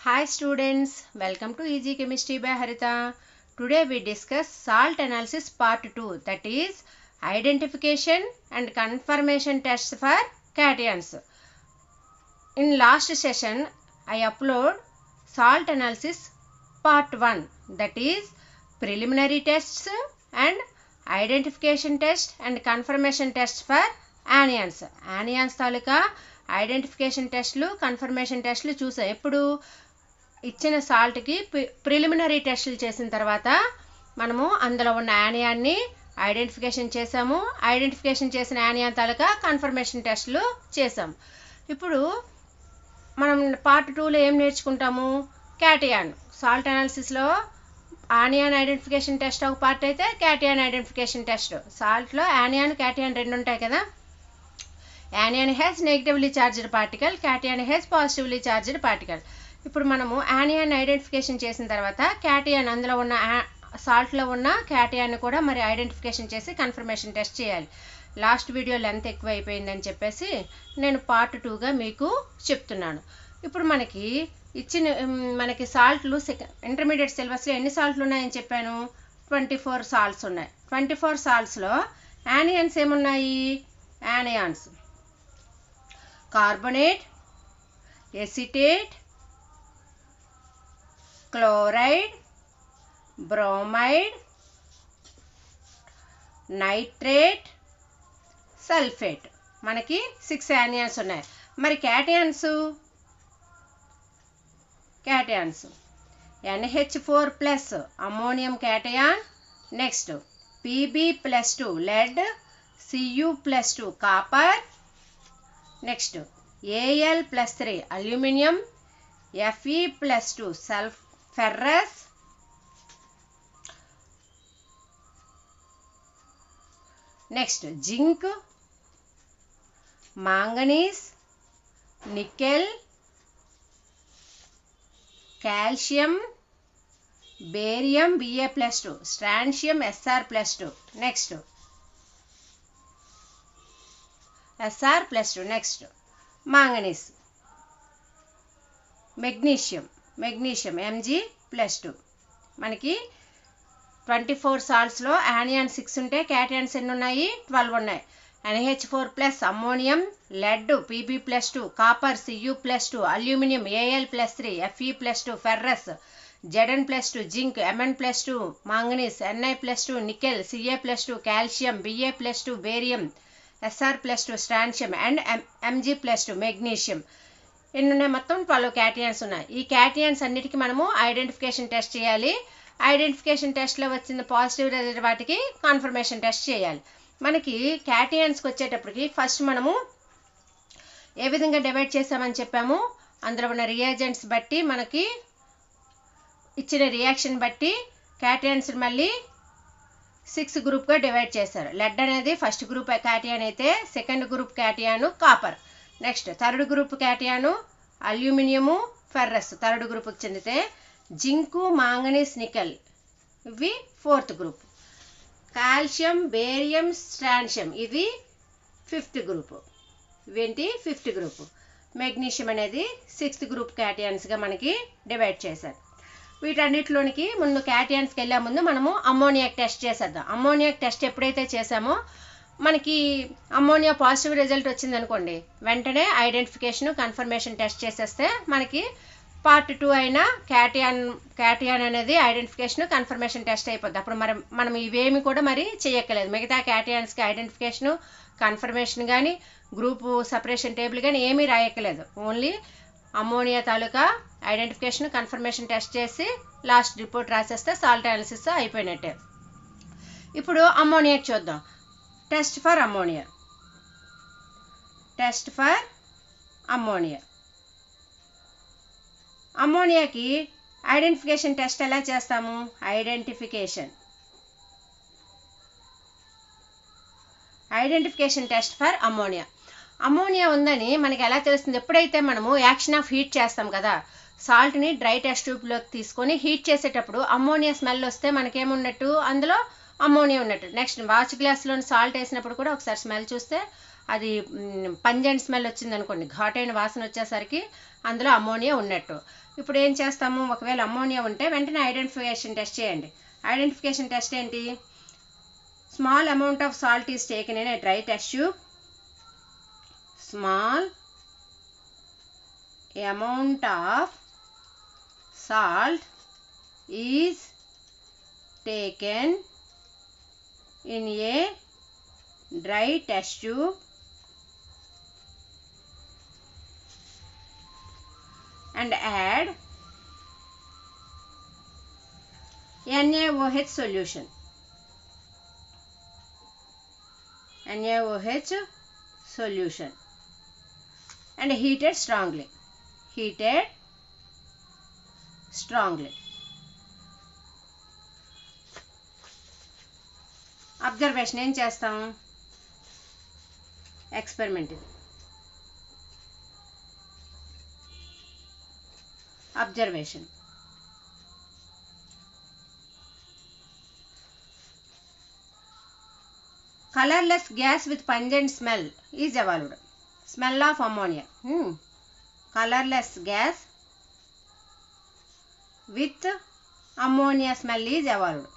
Hi students, welcome to Easy Chemistry by Harita. Today we discuss salt analysis part 2, that is identification and confirmation tests for cations. In last session I upload salt analysis part 1, that is preliminary tests and identification test and confirmation tests for anions. Anions taluka identification టెస్ట్లు confirmation టెస్ట్లు చూసాం. ఎప్పుడు ఇచ్చిన సాల్ట్కి preliminary టెస్టులు చేసిన తర్వాత మనము అందులో ఉన్న యానియాన్ని ఐడెంటిఫికేషన్ చేసాము. ఐడెంటిఫికేషన్ చేసిన యానియాన్ తాలూకా కన్ఫర్మేషన్ టెస్టులు చేసాము. ఇప్పుడు మనం పార్ట్ 2లో ఏం నేర్చుకుంటాము? క్యాటియాన్. సాల్ట్ అనాలిసిస్లో ఆనియాన్ ఐడెంటిఫికేషన్ టెస్ట్ ఒక పార్ట్ అయితే క్యాటియాన్ ఐడెంటిఫికేషన్ టెస్ట్. సాల్ట్లో యానియాన్ క్యాటియాన్ రెండు ఉంటాయి కదా. Anion has negatively charged particle, cation has positively charged particle. ఇప్పుడు మనము యానియాన్ ఐడెంటిఫికేషన్ చేసిన తర్వాత క్యాటియాన్ అందులో ఉన్న సాల్ట్లో ఉన్న క్యాటియాన్ని కూడా మరి ఐడెంటిఫికేషన్ చేసి కన్ఫర్మేషన్ టెస్ట్ చేయాలి. లాస్ట్ వీడియో లెంత్ ఎక్కువ అయిపోయిందని చెప్పేసి నేను పార్ట్ 2గా మీకు చెప్తున్నాను. ఇప్పుడు మనకి సాల్ట్లు ఇంటర్మీడియట్ సిలబస్లో ఎన్ని సాల్ట్లు ఉన్నాయని చెప్పాను? 24 సాల్ట్స్ ఉన్నాయి. 24 సాల్ట్స్లో యానియన్స్ ఏమున్నాయి? Anions carbonate, acetate, chloride, bromide, nitrate, sulphate. మనకి 6 యానియాన్స్ ఉన్నాయి. మరి cations NH4+ ammonium cation, next Pb+2 lead, Cu+2 copper, next Al+3 aluminium, Fe+2 ferrous, next zinc, manganese, nickel, calcium, barium Ba+2, strontium Sr+2, next Sr+2, next manganese, magnesium Mg+2. మనకి 24 సాల్ట్స్లో anion 6 ఉంటే క్యాటియాన్స్ ఎన్ని ఉన్నాయి? 12 ఉన్నాయి. NH4+ ammonium, lead, Pb+2 copper, Cu+2 aluminium, Al+3 Fe+2 ferrous, Zn+2 zinc, Mn+2 manganese, Ni+2 nickel, Ca+2 calcium, Ba+2 barium, Sr+2 strontium and Mg+2 magnesium. ఎన్ని ఉన్నాయి? మొత్తం 12 క్యాటియాన్స్ ఉన్నాయి. ఈ క్యాటియాన్స్ అన్నిటికీ మనము ఐడెంటిఫికేషన్ టెస్ట్ చేయాలి. ఐడెంటిఫికేషన్ టెస్ట్లో వచ్చిన పాజిటివ్ రిజల్ట్ వాటికి కన్ఫర్మేషన్ టెస్ట్ చేయాలి. మనకి క్యాటియాన్స్కి వచ్చేటప్పటికి ఫస్ట్ మనము ఏ విధంగా డివైడ్ చేసామని చెప్పాము? అందులో ఉన్న రియాజెంట్స్ బట్టి మనకి ఇచ్చిన రియాక్షన్ బట్టి క్యాటియాన్స్ మళ్ళీ 6 గ్రూప్గా డివైడ్ చేశారు. లెడ్ అనేది ఫస్ట్ గ్రూప్ క్యాటియాన్ అయితే second group cation copper, next third group cation aluminium, ferrous third గ్రూప్కి చెందితే జింకు, మాంగనీస్, నికెల్ ఇవి fourth group, calcium, barium, strontium ఇది ఫిఫ్త్ గ్రూప్, ఇవేంటి ఫిఫ్త్ గ్రూప్. మెగ్నీషియం అనేది 6th గ్రూప్ క్యాటియాన్స్గా మనకి డివైడ్ చేశారు. వీటన్నిటిలోనికి ముందు క్యాటియాన్స్కి వెళ్ళే ముందు మనము అమ్మోనియాక్ టెస్ట్ చేసేద్దాం. అమ్మోనియాక్ టెస్ట్ ఎప్పుడైతే చేసామో మనకి అమ్మోనియా పాజిటివ్ రిజల్ట్ వచ్చిందనుకోండి, వెంటనే ఐడెంటిఫికేషన్ కన్ఫర్మేషన్ టెస్ట్ చేసేస్తే మనకి పార్ట్ 2 అయినా క్యాటియాన్ అనేది ఐడెంటిఫికేషన్ కన్ఫర్మేషన్ టెస్ట్ అయిపోద్ది. అప్పుడు మనం ఇవేమి కూడా మరి చేయక్కలేదు. మిగతా క్యాటియాన్స్కి ఐడెంటిఫికేషను కన్ఫర్మేషన్ కానీ గ్రూపు సపరేషన్ టేబుల్ కానీ ఏమీ రాయక్కలేదు. ఓన్లీ అమ్మోనియా తాలూకా ఐడెంటిఫికేషన్ కన్ఫర్మేషన్ టెస్ట్ చేసి లాస్ట్ రిపోర్ట్ రాసేస్తే సాల్ట్ అనాలిసిస్ అయిపోయినట్టే. ఇప్పుడు అమ్మోనియాకి చూద్దాం. Test for ammonia. అమ్మోనియాకి ఐడెంటిఫికేషన్ టెస్ట్ ఎలా చేస్తాము? ఐడెంటిఫికేషన్ టెస్ట్ ఫర్ అమ్మోనియా ఉందని మనకి ఎలా తెలుస్తుంది? ఎప్పుడైతే మనము యాక్షన్ ఆఫ్ హీట్ చేస్తాం కదా, సాల్ట్ని డ్రై టెస్ట్ ట్యూబ్లోకి తీసుకొని హీట్ చేసేటప్పుడు అమ్మోనియా స్మెల్ వస్తే మనకేమున్నట్టు? అందులో అమ్మోనియా ఉన్నట్టు. నెక్స్ట్ వాచ్ గ్లాస్లోని సాల్ట్ వేసినప్పుడు కూడా ఒకసారి స్మెల్ చూస్తే అది పంజెంట్ స్మెల్ వచ్చింది అనుకోండి, ఘాటైన వాసన వచ్చేసరికి అందులో అమ్మోనియా ఉన్నట్టు. ఇప్పుడు ఏం చేస్తాము, ఒకవేళ అమ్మోనియా ఉంటే వెంటనే ఐడెంటిఫికేషన్ టెస్ట్ చేయండి. ఐడెంటిఫికేషన్ టెస్ట్ ఏంటి, small amount of salt is taken in a dry test tube. Small amount of salt is taken in a dry test tube and add NaOH solution. NaOH solution and heated strongly. Observation ఏం చేస్తాం, experiment ఇది. Observation, colorless gas with pungent smell is evolved. Smell of ammonia. Colorless gas with ammonia smell is evolved.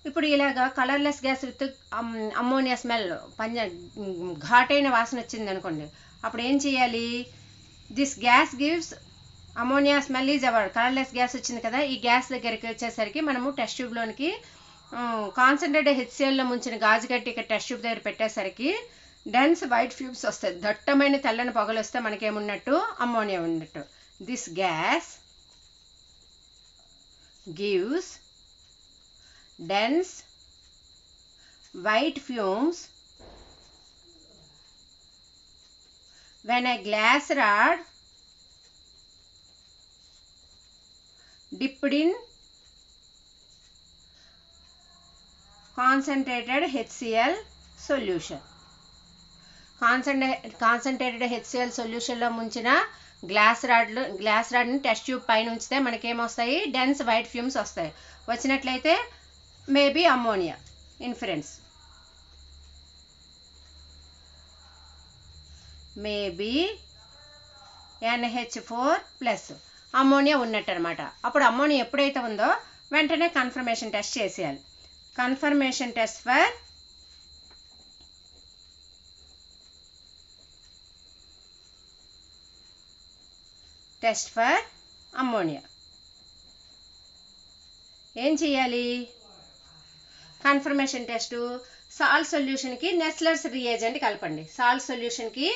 ఇప్పుడు ఇలాగా colourless gas with ammonia smell, ఘాటైన వాసన వచ్చింది అనుకోండి, అప్పుడు ఏం చేయాలి, this gas gives ammonia smell is evolved. Colourless gas వచ్చింది కదా, ఈ గ్యాస్ దగ్గరికి వచ్చేసరికి మనము టెస్ట్ ట్యూబ్లోనికి కాన్సన్ట్రేటెడ్ హెచ్సిఎల్లో ముంచిన గాజు గట్టి ఇక్కడ టెస్ట్ ట్యూబ్ దగ్గర పెట్టేసరికి డెన్స్ వైట్ ఫ్యూమ్స్ వస్తాయి, దట్టమైన తెల్లని పొగలు వస్తే మనకేమున్నట్టు, అమ్మోనియా ఉన్నట్టు. This gas gives dense white fumes when a glass rod dipped in concentrated HCl solution. Concentrated HCl సొల్యూషన్లో ముంచిన గ్లాస్ రాడ్ని టెస్ట్ ట్యూబ్ పైన ఉంచితే మనకేమొస్తాయి, డెన్స్ వైట్ ఫ్యూమ్స్ వస్తాయి. వచ్చినట్లయితే maybe ammonia inference, maybe NH4+ ammonia ఉన్నట్టు అనమాట. అప్పుడు అమ్మోనియా ఎప్పుడైతే ఉందో వెంటనే కన్ఫర్మేషన్ టెస్ట్ చేసేయాలి. కన్ఫర్మేషన్ టెస్ట్ ఫర్ అమ్మోనియా ఏం చేయాలి, కన్ఫర్మేషన్ టెస్ట్ సాల్ట్ సొల్యూషన్కి నెస్లర్స్ రియేజెంట్ కలపండి. సాల్ట్ సొల్యూషన్కి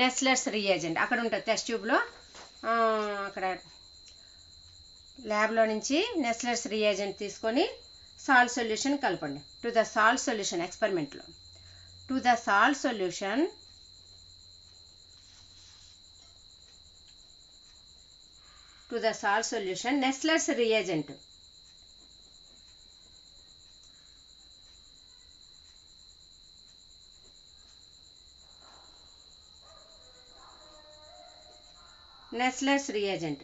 నెస్లర్స్ రియేజెంట్ అక్కడ ఉంటుంది టెస్ట్ ట్యూబ్లో, అక్కడ ల్యాబ్లో నుంచి నెస్లర్స్ రియేజెంట్ తీసుకొని సాల్ట్ సొల్యూషన్ కలపండి. టు ద సాల్ట్ సొల్యూషన్ ఎక్స్పెరిమెంట్లో, to the salt solution Nessler's reagent Nessler's reagent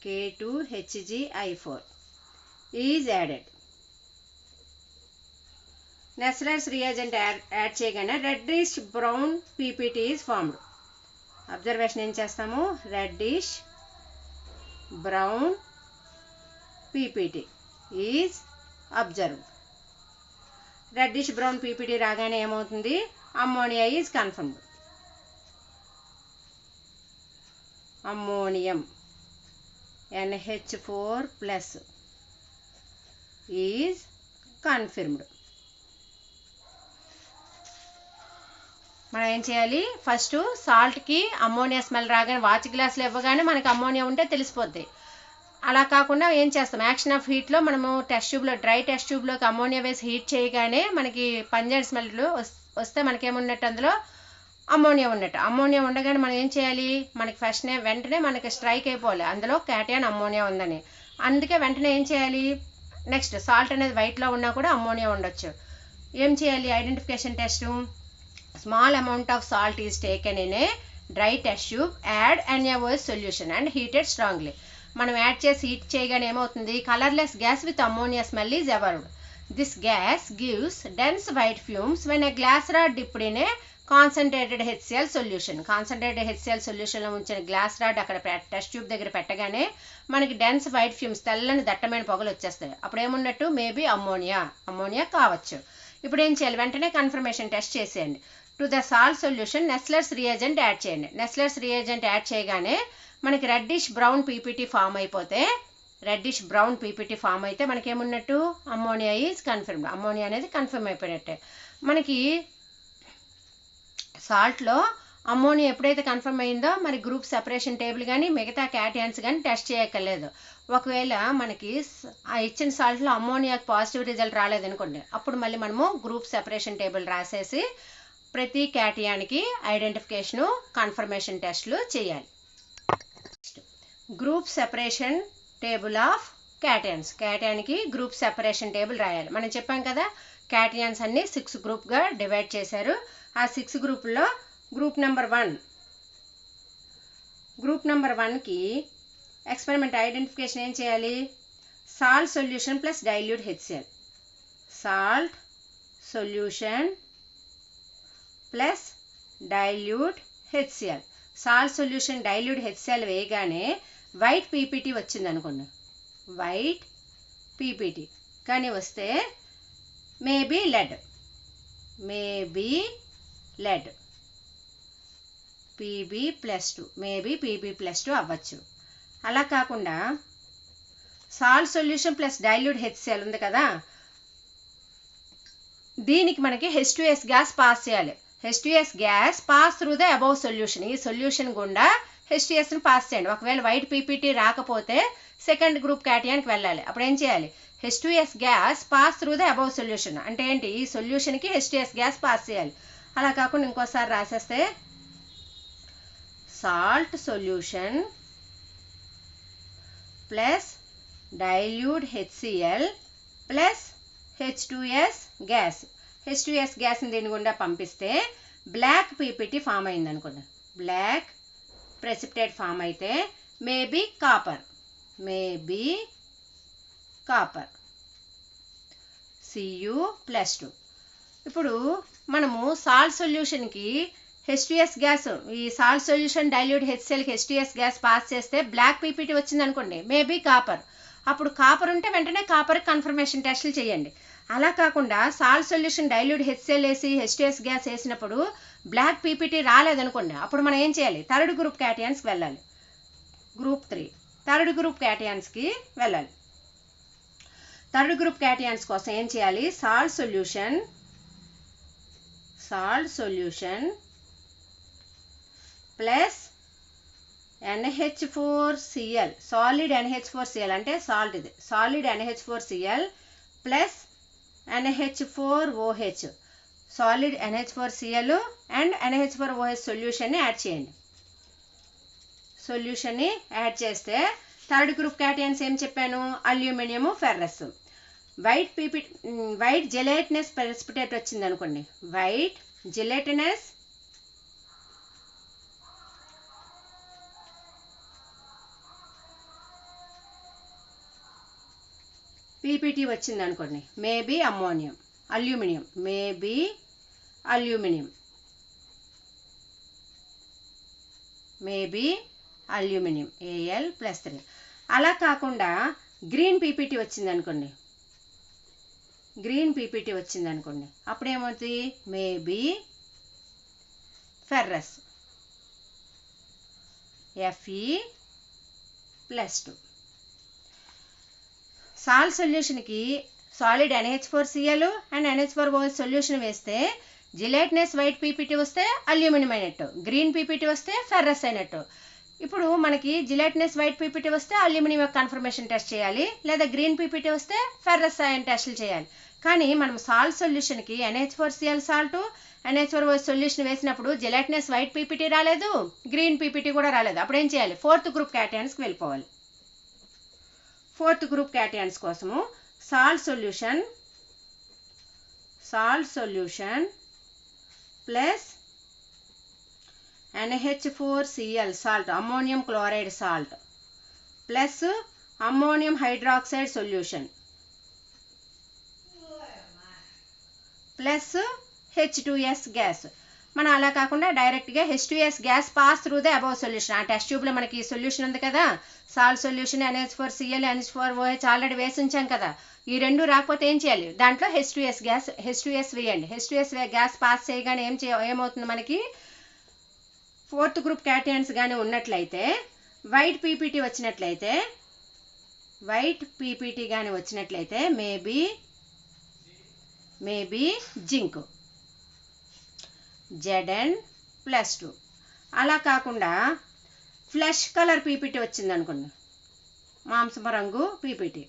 K2HgI4 is added. Nessler's reagent add చేయగానే reddish brown PPT is formed. Observation ఏం చేస్తాము, reddish brown PPT is observed. reddish brown PPT రాగానే ఏమవుతుంది, ammonia is confirmed. Ammonium NH4+ is confirmed. మనం ఏం చేయాలి, first సాల్ట్కి ammonia smell రాగానే watch గ్లాసులు ఇవ్వగానే మనకి అమ్మోనియా ఉంటే తెలిసిపోద్ది. అలా కాకుండా ఏం చేస్తాం, యాక్షన్ ఆఫ్ హీట్లో మనము టెస్ట్ ట్యూబ్లో, డ్రై టెస్ట్ ట్యూబ్లోకి అమ్మోనియా వేసి హీట్ చేయగానే మనకి పంజెంట్ స్మెల్ వస్తే మనకేమున్నట్టు, అందులో అమ్మోనియా ఉన్నట్టు. అమ్మోనియా ఉండగానే మనం ఏం చేయాలి, మనకి వెంటనే మనకి స్ట్రైక్ అయిపోవాలి అందులో క్యాటయాన్ అమ్మోనియా ఉందని. అందుకే వెంటనే ఏం చేయాలి, నెక్స్ట్ సాల్ట్ అనేది వైట్లో ఉన్నా కూడా అమ్మోనియా ఉండొచ్చు. ఏం చేయాలి, identification test. Small amount of salt is taken in a dry test tube, add NaOH solution and heated strongly. మనం యాడ్ చేసి హీట్ చేయగానే ఏమవుతుంది, colourless gas with ammonia smell is evolved. This gas gives dense white fumes when a glass rod dipped in a concentrated HCl solution. Concentrated HCl సొల్యూషన్లో ఉంచిన glass rod అక్కడ test tube దగ్గర పెట్టగానే మనకి dense white fumes, తెల్లని దట్టమైన పొగలు వచ్చేస్తాయి. అప్పుడు ఏమున్నట్టు, మేబీ అమ్మోనియా కావచ్చు. ఇప్పుడు ఏం చేయాలి, వెంటనే కన్ఫర్మేషన్ టెస్ట్ చేసేయండి. To the salt solution Nessler's reagent add చేయండి. నెస్లర్స్ రియేజెంట్ యాడ్ చేయగానే మనకి రెడ్డిష్ బ్రౌన్ పీపీటీ ఫామ్ అయిపోతే, రెడ్డిష్ బ్రౌన్ పీపీటీ ఫామ్ అయితే మనకేమున్నట్టు, అమ్మోనియా ఈజ్ కన్ఫర్మ్డ్. అమ్మోనియా అనేది కన్ఫర్మ్ అయిపోయినట్టే. మనకి సాల్ట్లో అమ్మోనియా ఎప్పుడైతే కన్ఫర్మ్ అయిందో మరి గ్రూప్ సెపరేషన్ టేబుల్ కానీ మిగతా క్యాటయాన్స్ కానీ టెస్ట్ చేయక్కర్లేదు. ఒకవేళ మనకి ఆ ఇచ్చిన సాల్ట్లో అమ్మోనియాకి పాజిటివ్ రిజల్ట్ రాలేదనుకోండి, అప్పుడు మళ్ళీ మనము గ్రూప్ సెపరేషన్ టేబుల్ రాసేసి ప్రతి క్యాటయాన్కి ఐడెంటిఫికేషను కన్ఫర్మేషన్ టెస్ట్లు చేయాలి. Group separation table of cations. క్యాటయాన్కి గ్రూప్ సెపరేషన్ టేబుల్ రాయాలి. మనం చెప్పాం కదా, క్యాటయాన్స్ అన్ని 6 గ్రూప్గా డివైడ్ చేశారు. ఆ 6 గ్రూపుల్లో గ్రూప్ నెంబర్ 1కి ఎక్స్పెరిమెంట్ ఐడెంటిఫికేషన్ ఏం చేయాలి, salt solution plus dilute HCl. Salt solution plus dilute HCl. Salt solution dilute HCl వేయగానే వైట్ పీపీటీ వచ్చింది అనుకోండి, వైట్ పీపీటీ కానీ వస్తే maybe lead PB+2 maybe PB+2 అవ్వచ్చు. అలా కాకుండా salt solution plus dilute HCl ఉంది కదా, దీనికి మనకి H2S గ్యాస్ పాస్ చేయాలి. H2S gas pass through the above solution. ఈ సొల్యూషన్ గుండా H2Sని పాస్ చేయండి. ఒకవేళ వైట్ పీపీటీ రాకపోతే సెకండ్ గ్రూప్ క్యాటయాన్కి వెళ్ళాలి. అప్పుడు ఏం చేయాలి, H2S gas pass through the above solution అంటే ఏంటి, ఈ సొల్యూషన్కి H2S గ్యాస్ పాస్ చేయాలి. అలా కాకుండా ఇంకోసారి రాసేస్తే salt solution plus dilute HCl plus H2S gas. H2S గ్యాస్ని దీని గుండా పంపిస్తే బ్లాక్ పీపీటీ ఫామ్ అయింది అనుకోండి, బ్లాక్ ప్రెసిపిటేట్ ఫామ్ అయితే మేబీ కాపర్ Cu+2. ఇప్పుడు మనము సాల్ట్ సొల్యూషన్కి H2S గ్యాస్, ఈ సాల్ట్ సొల్యూషన్ డైల్యూట్ హెచ్సిఎల్కి H2S గ్యాస్ పాస్ చేస్తే బ్లాక్ పీపీటీ వచ్చింది అనుకోండి, మేబీ కాపర్. అప్పుడు కాపర్ ఉంటే వెంటనే కాపర్ కన్ఫర్మేషన్ టెస్టులు చేయండి. అలా కాకుండా సాల్ట్ సొల్యూషన్ డైల్యూట్ హెచ్సిఎల్ వేసి H2S గ్యాస్ వేసినప్పుడు బ్లాక్ పీపీటీ రాలేదనుకోండి, అప్పుడు మనం ఏం చేయాలి, థర్డ్ గ్రూప్ క్యాటయాన్స్కి వెళ్ళాలి. గ్రూప్ 3 థర్డ్ గ్రూప్ క్యాటయాన్స్కి వెళ్ళాలి. థర్డ్ గ్రూప్ క్యాటయాన్స్ కోసం ఏం చేయాలి, salt solution plus NH4Cl, solid NH4Cl అంటే సాల్ట్, ఇది solid NH4Cl plus NH4OH, solid NH4Cl and NH4OH సొల్యూషన్ని యాడ్ చేయండి. సొల్యూషన్ని యాడ్ చేస్తే థర్డ్ గ్రూప్ క్యాటయాన్స్ ఏం చెప్పాను, aluminium ferrous. White gelatinous precipitate వచ్చింది అనుకోండి, వైట్ జెలైటినస్ పీపీటీ వచ్చింది అనుకోండి, మేబీ అల్యూమినియం Al+3. అలా కాకుండా గ్రీన్ పీపీటీ వచ్చింది అనుకోండి, అప్పుడు ఏమవుతుంది, మేబీ ఫెర్రస్ Fe+2. సాల్ట్ సొల్యూషన్కి solid NH4Cl and NH4OH solution వేస్తే జిలైటినస్ వైట్ పీపీటీ వస్తే అల్యూమినియం అయినట్టు, గ్రీన్ పీపీటీ వస్తే ఫెర్రస్ అయినట్టు. ఇప్పుడు మనకి జిలైటినస్ వైట్ పీపీటీ వస్తే అల్యూమినియం యొక్క కన్ఫర్మేషన్ టెస్ట్ చేయాలి, లేదా గ్రీన్ పీపీటీ వస్తే ఫెర్రస్ అయన్ టెస్టులు చేయాలి. కానీ మనం సాల్ట్ సొల్యూషన్కి NH4Cl సాల్ట్ NH4OH సొల్యూషన్ వేసినప్పుడు జిలైటినస్ వైట్ పీపీటీ రాలేదు, గ్రీన్ పీపీటీ కూడా రాలేదు. అప్పుడు ఏం చేయాలి, ఫోర్త్ గ్రూప్ క్యాటయాన్స్కి వెళ్ళిపోవాలి. ఫోర్త్ గ్రూప్ క్యాటయాన్స్ కోసము salt solution plus NH4Cl salt, ammonium chloride salt plus ammonium hydroxide solution plus H2S gas. మనం అలా కాకుండా డైరెక్ట్గా H2S gas pass through the above solution. ఆ టెస్ట్ ట్యూబ్లో మనకి సొల్యూషన్ ఉంది కదా, salt solution NH4Cl NH4OH already వేసి ఉంచాం కదా. ఈ రెండు రాకపోతే ఏం చేయాలి, దాంట్లో H2S వేయండి. H2S గ్యాస్ పాస్ చేయగానే ఏమవుతుంది మనకి, ఫోర్త్ గ్రూప్ క్యాటయాన్స్ కానీ ఉన్నట్లయితే, వైట్ పీపీటీ కానీ వచ్చినట్లయితే మేబీ జింక్ Zn+2. అలా కాకుండా ఫ్లెష్ కలర్ పీపీటీ వచ్చింది అనుకోండి, మాంసపు రంగు పీపీటీ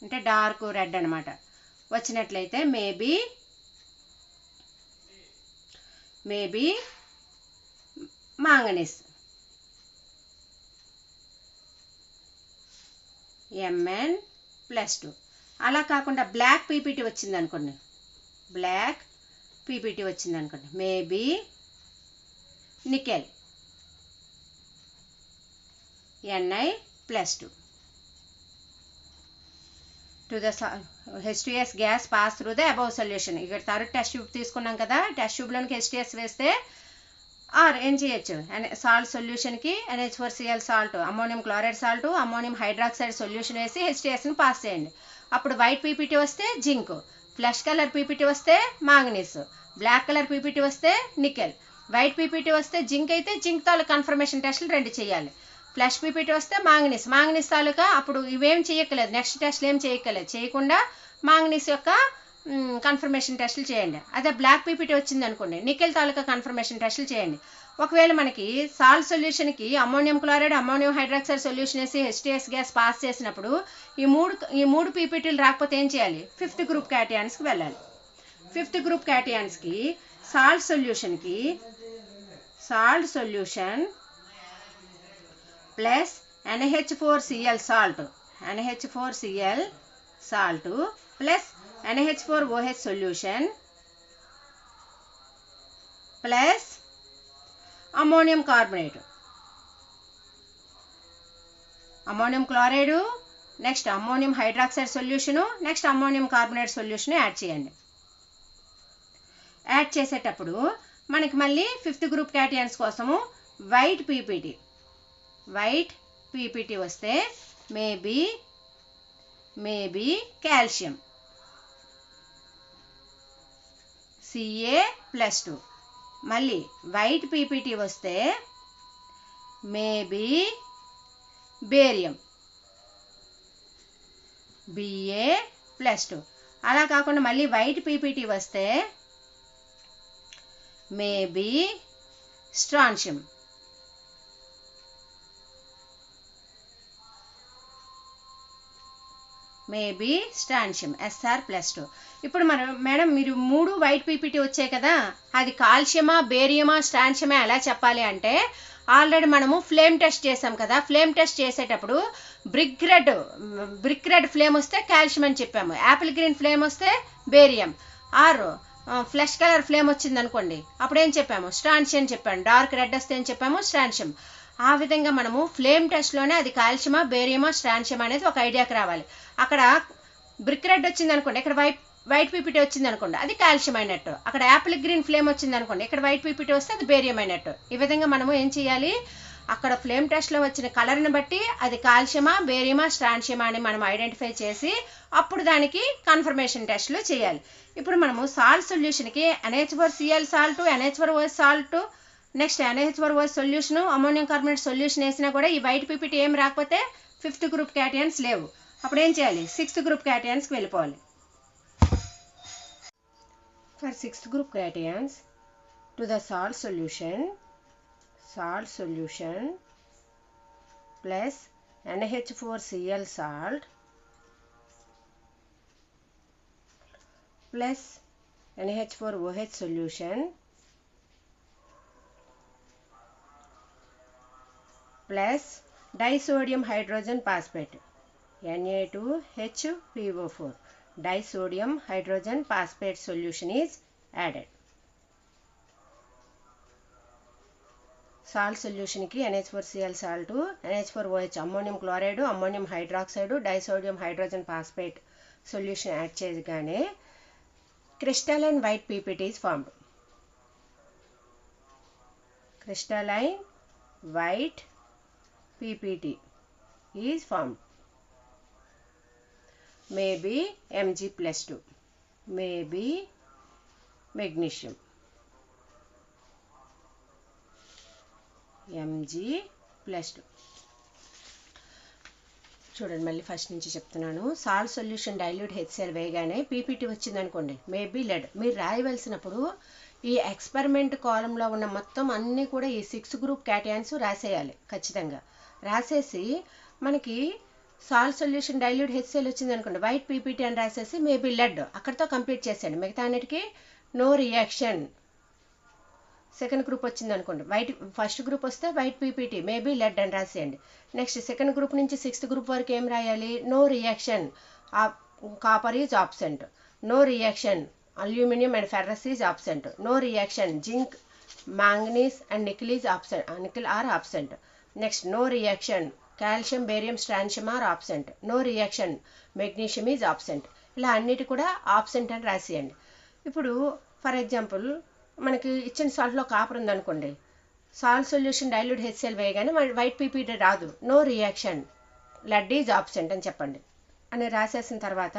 అంటే డార్క్ రెడ్ అనమాట, వచ్చినట్లయితే మేబీ మాంగనీస్ Mn+2. అలా కాకుండా బ్లాక్ పీపీటీ వచ్చింది అనుకోండి, maybe nickel Ni+2. To the H2S gas pass through the above solution. ఇక్కడ థర్డ్ టెస్ట్ ట్యూబ్ తీసుకున్నాం కదా, టెస్ట్ ట్యూబ్లోనికి H2S వేస్తే ఆర్ ఏం చేయొచ్చు, సాల్ట్ సొల్యూషన్కి NH4Cl salt, ammonium chloride salt, ammonium hydroxide solution వేసి H2Sని పాస్ చేయండి. అప్పుడు వైట్ పీపీటీ వస్తే జింక్, ఫ్లెష్ కలర్ పీపీటీ వస్తే మాంగనీస్, బ్లాక్ కలర్ పీపీటీ వస్తే నికెల్. వైట్ పీపీటీ వస్తే జింక్ అయితే జింక్ తాలూకా కన్ఫర్మేషన్ టెస్టులు 2 చేయాలి. ఫ్లెష్ పీపీటీ వస్తే మాంగనీస్ తాలూకా అప్పుడు ఇవేం చేయక్కలేదు, నెక్స్ట్ టెస్ట్లు ఏం చేయకుండా మాంగనీస్ యొక్క కన్ఫర్మేషన్ టెస్టులు చేయండి. అదే బ్లాక్ పీపీటీ వచ్చింది అనుకోండి, నికెల్ తాలూకా కన్ఫర్మేషన్ టెస్టులు చేయండి. ఒకవేళ మనకి సాల్ట్ సొల్యూషన్కి ammonium chloride ammonium hydroxide solution వేసి H2S గ్యాస్ పాస్ చేసినప్పుడు ఈ మూడు పీపీటీలు రాకపోతే ఏం చేయాలి, ఫిఫ్త్ గ్రూప్ క్యాటయాన్స్కి వెళ్ళాలి. ఫిఫ్త్ గ్రూప్ క్యాటయాన్స్కి salt solution plus NH4Cl salt plus NH4OH solution plus ammonium carbonate, ammonium chloride, next ammonium hydroxide solution, next ammonium carbonate solution add చేయండి. యాడ్ చేసేటప్పుడు మనకి మళ్ళీ ఫిఫ్త్ గ్రూప్ క్యాటయాన్స్ కోసము వైట్ పీపీటీ వస్తే maybe calcium Ca+2. మళ్ళీ white PPT వస్తే maybe barium Ba+2. అలా కాకుండా మళ్ళీ వైట్ పీపీటీ వస్తే మేబీ స్ట్రాన్షియం Sr+2. ఇప్పుడు మేడం మీరు 3 వైట్ పీపీటీ వచ్చాయి కదా, అది కాల్షియమా బేరియమా స్ట్రాన్షియమా ఎలా చెప్పాలి అంటే, ఆల్రెడీ మనము ఫ్లేమ్ టెస్ట్ చేసాం కదా. ఫ్లేమ్ టెస్ట్ చేసేటప్పుడు బ్రిక్ రెడ్ ఫ్లేమ్ వస్తే కాల్షియం అని చెప్పాము, యాపిల్ గ్రీన్ ఫ్లేమ్ వస్తే barium, or flesh colour flame వచ్చింది అనుకోండి అప్పుడు ఏం చెప్పాము, స్ట్రాన్షియం చెప్పాము, డార్క్ రెడ్ వస్తే ఏం చెప్పాము, స్ట్రాన్షియం. ఆ విధంగా మనము ఫ్లేమ్ టెస్ట్లోనే అది కాల్షియమా బేరియమా స్ట్రాన్షియమా అనేది ఒక ఐడియాకి రావాలి. అక్కడ బ్రిక్ రెడ్ వచ్చింది అనుకోండి, ఇక్కడ వైట్ పీపీటీ వచ్చింది అనుకోండి, అది కాల్షియం అయినట్టు. అక్కడ యాపిల్ గ్రీన్ ఫ్లేమ్ వచ్చింది అనుకోండి, ఇక్కడ వైట్ పీపీటీ వస్తే అది బేరియం అయినట్టు. ఈ విధంగా మనము ఏం చేయాలి, అక్కడ ఫ్లేమ్ టెస్ట్లో వచ్చిన కలర్ని బట్టి అది కాల్షియమా బేరియమా స్ట్రాన్షియమా అని మనం ఐడెంటిఫై చేసి అప్పుడు దానికి కన్ఫర్మేషన్ టెస్ట్లు చేయాలి. ఇప్పుడు మనము సాల్ట్ సొల్యూషన్కి NH4Cl salt, NH4OH salt, next NH4OH solution, ammonium carbonate solution వేసినా కూడా ఈ వైట్ పీపీటీ ఏం రాకపోతే ఫిఫ్త్ గ్రూప్ క్యాటయాన్స్ లేవు. అప్పుడు ఏం చేయాలి, సిక్స్త్ గ్రూప్ క్యాటయాన్స్కి వెళ్ళిపోవాలి. For sixth group cations to the salt solution plus NH4Cl salt plus NH4OH solution plus disodium hydrogen phosphate Na2HPO4 disodium hydrogen phosphate solution is added. Salt సొల్యూషన్కి NH4Cl salt, NH4OH ammonium chloride, ammonium hydroxide, disodium hydrogen phosphate solution add చేయగానే crystalline white PPT is formed. Crystalline white PPT is formed. Maybe Mg+2, maybe magnesium. Mg+2. చూడండి, మళ్ళీ first నుంచి చెప్తున్నాను. Salt solution dilute HCl వేయగానే PPT వచ్చింది అనుకోండి, maybe lead. మీరు రాయవలసినప్పుడు ఈ ఎక్స్పెరిమెంట్ కాలంలో ఉన్న మొత్తం అన్నీ కూడా ఈ 6 గ్రూప్ క్యాటయాన్స్ రాసేయాలి ఖచ్చితంగా. రాసేసి మనకి సాల్ట్ సొల్యూషన్ డైల్యూట్ HCl వచ్చింది అనుకోండి, వైట్ పీపీటీ అని రాసేసి మేబీ లెడ్ అక్కడితో కంప్లీట్ చేసేయండి. మిగతా అన్నిటికీ నో రియాక్షన్. సెకండ్ గ్రూప్ వచ్చింది అనుకోండి, ఫస్ట్ గ్రూప్ వస్తే వైట్ పీపీటీ మేబీ లెడ్ అని రాసేయండి. నెక్స్ట్ సెకండ్ గ్రూప్ నుంచి 6th గ్రూప్ వరకు ఏం రాయాలి? No reaction, copper is absent. No reaction, aluminium and ferrous is absent. No reaction, zinc, manganese and nickel is absent, nickel are absent. Next no reaction, calcium, barium, strontium are absent. No reaction, magnesium is absent. ఇలా అన్నిటి కూడా absent అని రాసేయండి. ఇప్పుడు for example మనకి ఇచ్చిన సాల్ట్లో copper ఉందనుకోండి, salt solution dilute HCl వేయగానే వైట్ పీపీటీ రాదు. No reaction, lead is absent అని చెప్పండి అని రాసేసిన తర్వాత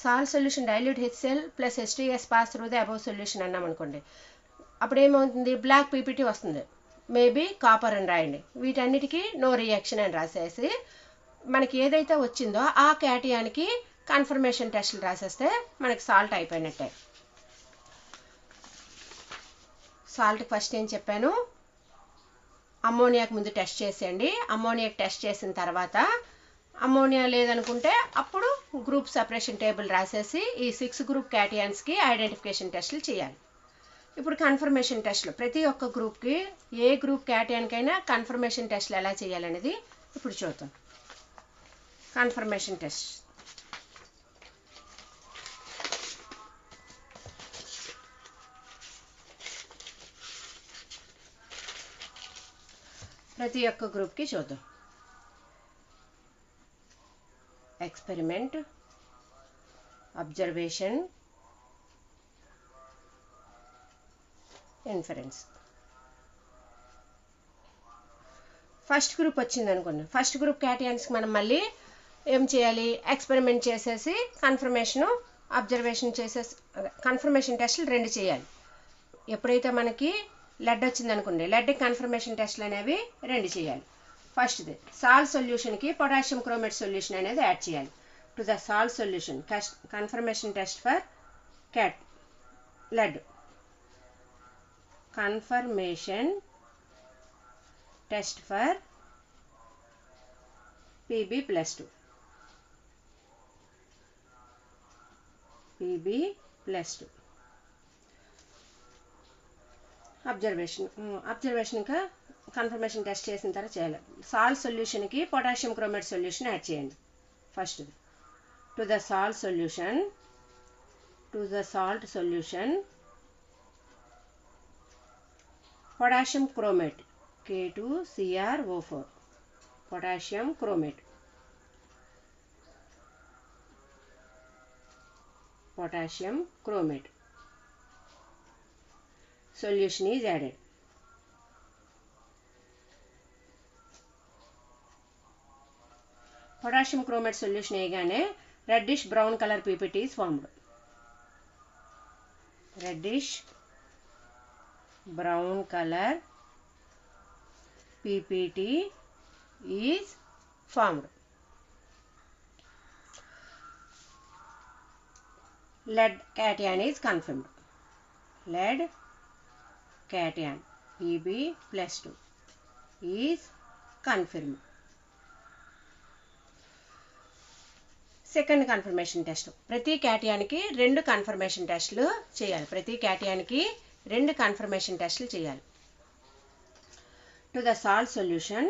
salt solution dilute HCl plus H2S pass through the above solution అన్నాం అనుకోండి, అప్పుడు ఏమవుతుంది? బ్లాక్ పీపీటీ వస్తుంది. మేబీ కాపర్ అని రాయండి. వీటన్నిటికీ నో రియాక్షన్ అని రాసేసి మనకి ఏదైతే వచ్చిందో ఆ క్యాటియానికి కన్ఫర్మేషన్ టెస్టులు రాసేస్తే మనకి సాల్ట్ అయిపోయినట్టే. సాల్ట్కి ఫస్ట్ ఏం చెప్పాను? అమ్మోనియాకి ముందు టెస్ట్ చేసేయండి. అమ్మోనియాకి టెస్ట్ చేసిన తర్వాత అమ్మోనియా లేదనుకుంటే అప్పుడు గ్రూప్ సపరేషన్ టేబుల్ రాసేసి ఈ 6 గ్రూప్ క్యాటియాన్స్కి ఐడెంటిఫికేషన్ టెస్టులు చేయాలి. ఇప్పుడు కన్ఫర్మేషన్ టెస్టులు ప్రతి ఒక్క గ్రూప్కి, ఏ గ్రూప్ క్యాటియాన్కైనా కన్ఫర్మేషన్ టెస్టులు ఎలా చేయాలనేది ఇప్పుడు చూద్దాం. Confirmation test. ప్రతి ఒక్క గ్రూప్కి చూద్దాం. Experiment, observation, inference. First group వచ్చింది అనుకోండి, ఫస్ట్ గ్రూప్ క్యాటియాన్స్కి మనం మళ్ళీ ఏం చేయాలి? ఎక్స్పెరిమెంట్ చేసేసి కన్ఫర్మేషను, అబ్జర్వేషన్ చేసేసి కన్ఫర్మేషన్ టెస్టులు 2 చేయాలి. ఎప్పుడైతే మనకి లెడ్ వచ్చింది అనుకోండి, లెడ్కి కన్ఫర్మేషన్ టెస్టులు అనేవి 2 చేయాలి. ఫస్ట్ది సాల్ట్ సొల్యూషన్కి పొటాషియం క్రోమేట్ సొల్యూషన్ అనేది యాడ్ చేయాలి. To the salt solution confirmation test for lead. Confirmation test for Pb+2. Pb+2. Observation ఇంకా కన్ఫర్మేషన్ టెస్ట్ చేసిన తర్వాత చేయాలి. సాల్ట్ సొల్యూషన్కి పొటాషియం క్రోమేట్ సొల్యూషన్ యాడ్ చేయండి. First to the salt solution potassium chromate K2CrO4, potassium chromate, solution is added. Potassium chromate solution వేయగానే reddish brown color PPT is formed. Reddish brown color PPT is formed. Lead cation is confirmed. Lead cation Pb+2 is confirmed. Second confirmation test. ప్రతి క్యాటియానికి 2 confirmation టెస్టులు చేయాలి. To the salt solution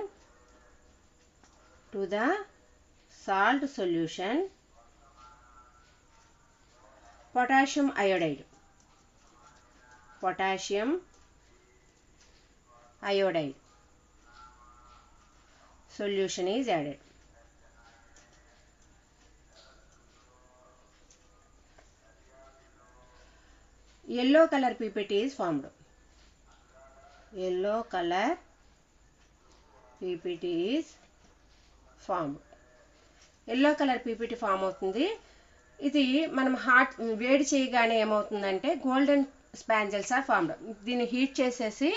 potassium iodide solution is added. Yellow color PPT is formed. Yellow color PPT is formed. Yellow color PPT form అవుతుంది. ఇది మనం వేడి చేయగానే ఏమవుతుందంటే golden స్పాంజల్స్ are formed. దీన్ని హీట్ చేసేసి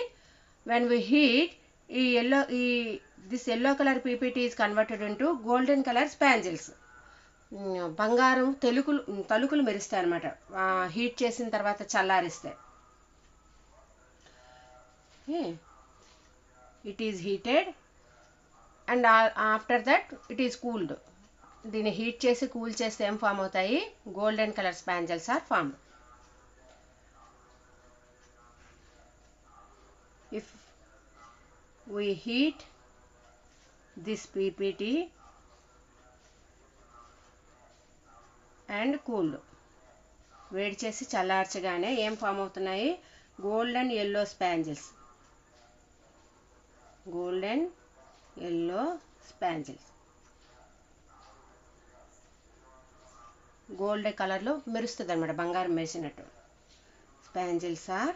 when we heat this yellow color PPT is converted into golden color spangles. బంగారం తలుకులు మెరుస్తాయి అన్నమాట హీట్ చేసిన తర్వాత చల్లారిస్తే. It is heated and after that it is cooled. దీన్ని హీట్ చేసి కూల్ చేస్తే ఏం ఫామ్ అవుతాయి? Golden colour spangles are formed. If we heat this PPT and cooled, వేడి చేసి చల్లార్చగానే ఏం ఫామ్ అవుతున్నాయి? Golden yellow spangles. Golden yellow spangles gold కలర్లో మెరుస్తుంది అనమాట, బంగారం మెరిసినట్టు. Spangles are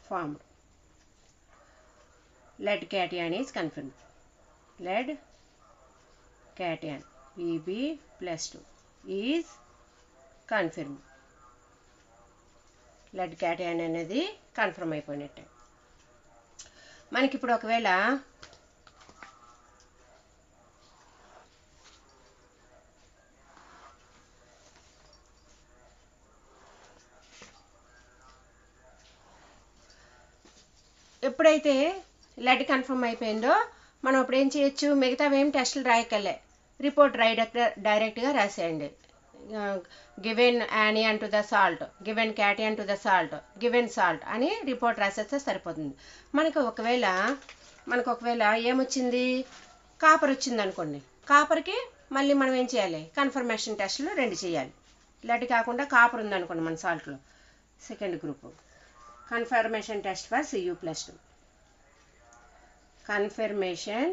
formed. lead cation is confirmed. Lead cation Pb+2 is confirmed. lead cation అనేది కన్ఫర్మ్ అయిపోయినట్టే. మనకి ఇప్పుడు ఒకవేళ ఎప్పుడైతే లెడ్ కన్ఫర్మ్ అయిపోయిందో మనం ఇప్పుడు ఏం చేయొచ్చు? మిగతావి ఏం టెస్టులు రాయకలే, రిపోర్ట్ డైరెక్ట్గా రాసేయండి. Given anion to the salt, given cation to the salt, given salt అని రిపోర్ట్ రాసేస్తే సరిపోతుంది. మనకు ఒకవేళ ఏమొచ్చింది? కాపర్ వచ్చింది అనుకోండి. కాపర్కి మళ్ళీ మనం ఏం చేయాలి? కన్ఫర్మేషన్ టెస్టులు 2 చేయాలి. లెడ్ కాకుండా కాపర్ ఉందనుకోండి మన సాల్ట్లో, second group. Confirmation test for Cu+2. confirmation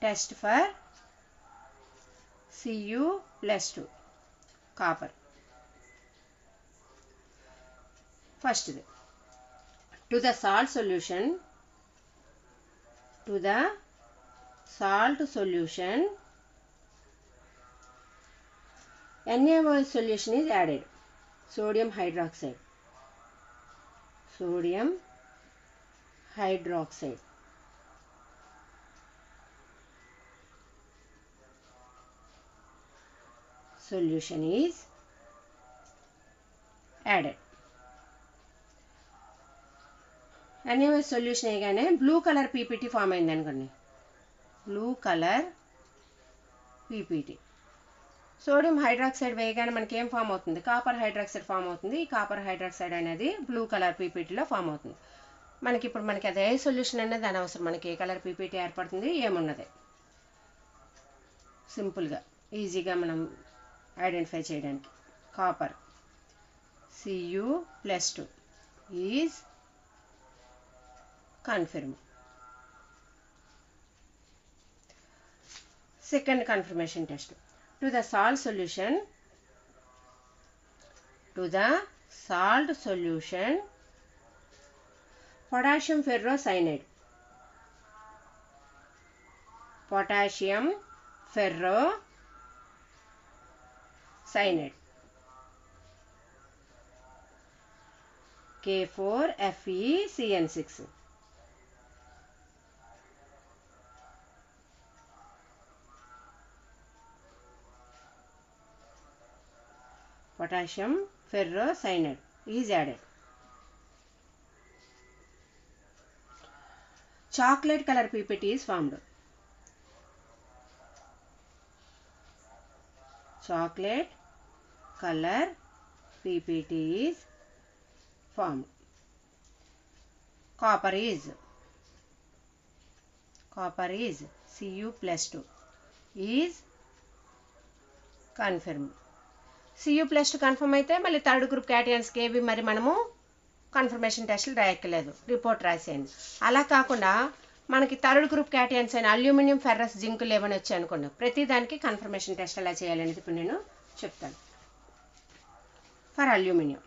test for Cu+2 copper. First, to the salt solution NaOH solution is added. Sodium hydroxide solution is added. NaOH solution అయ్యగానే బ్లూ కలర్ PPT ఫామ్ అయింది అనుకోండి. Blue colour PPT. Sodium hydroxide వేయగానే మనకి ఏం form అవుతుంది? Copper hydroxide form అవుతుంది. ఈ copper hydroxide అనేది బ్లూ కలర్ PPTలో ఫామ్ అవుతుంది. మనకి అదే సొల్యూషన్ అనేది అనవసరం. మనకి ఏ కలర్ PPT ఏర్పడుతుంది ఏమున్నది, సింపుల్గా ఈజీగా మనం ఐడెంటిఫై చేయడానికి. Copper Cu+2 is confirm. Second confirmation test. To the salt solution potassium ferrocyanide K4FeCN6. Potassium ferrocyanide is added. Chocolate color PPT is formed. Chocolate color PPT is formed. Copper is Cu+2 is confirmed. Cu+2 confirm అయితే మళ్ళీ third group క్యాటయాన్స్కి ఏవి మరి మనము confirmation టెస్టులు రాయక్కర్లేదు, report రాసేయండి. అలా కాకుండా మనకి third group cations అయిన అల్యూమినియం, ఫెర్రస్, జింక్ లేవని వచ్చాయి అనుకోండి, ప్రతి దానికి కన్ఫర్మేషన్ టెస్ట్ ఎలా చేయాలనేది ఇప్పుడు నేను చెప్తాను. For aluminium,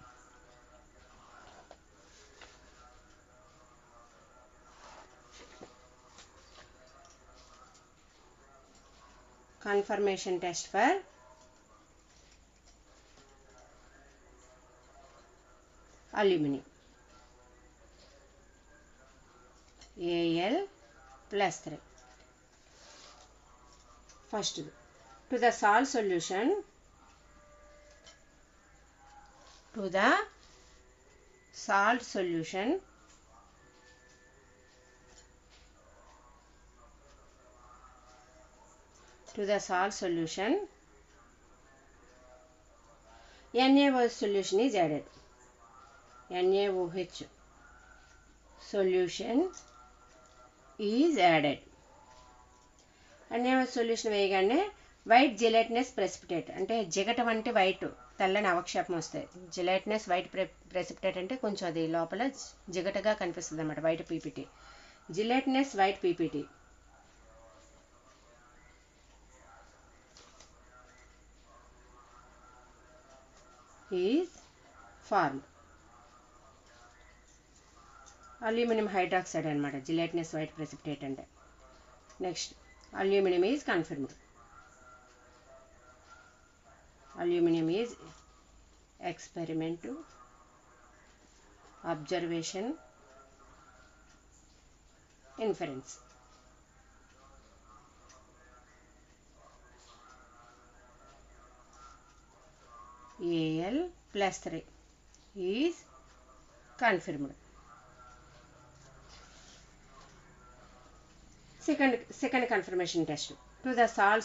confirmation test for aluminum, Al plus 3. First, to the salt solution, to the salt solution, to the salt solution, NaOH solution is added. NaOH solution is added. NaOH solution వేయగానే white gelatinous precipitate, అంటే జిగట వంటి white తెల్లని అవక్షేపం వస్తాయి. జిలెటినస్ white precipitate అంటే కొంచెం అది లోపల జిగటగా కనిపిస్తుంది అన్నమాట, white PPT. Gelatinous white PPT is formed. Aluminium hydroxide అనమాట జిలెటినస్ వైట్ ప్రెసిపిటేట్ అంటే. Next, aluminium is confirmed. Aluminium is experiment, observation, inference. Al plus 3 is confirmed. Second confirmation test. To the salt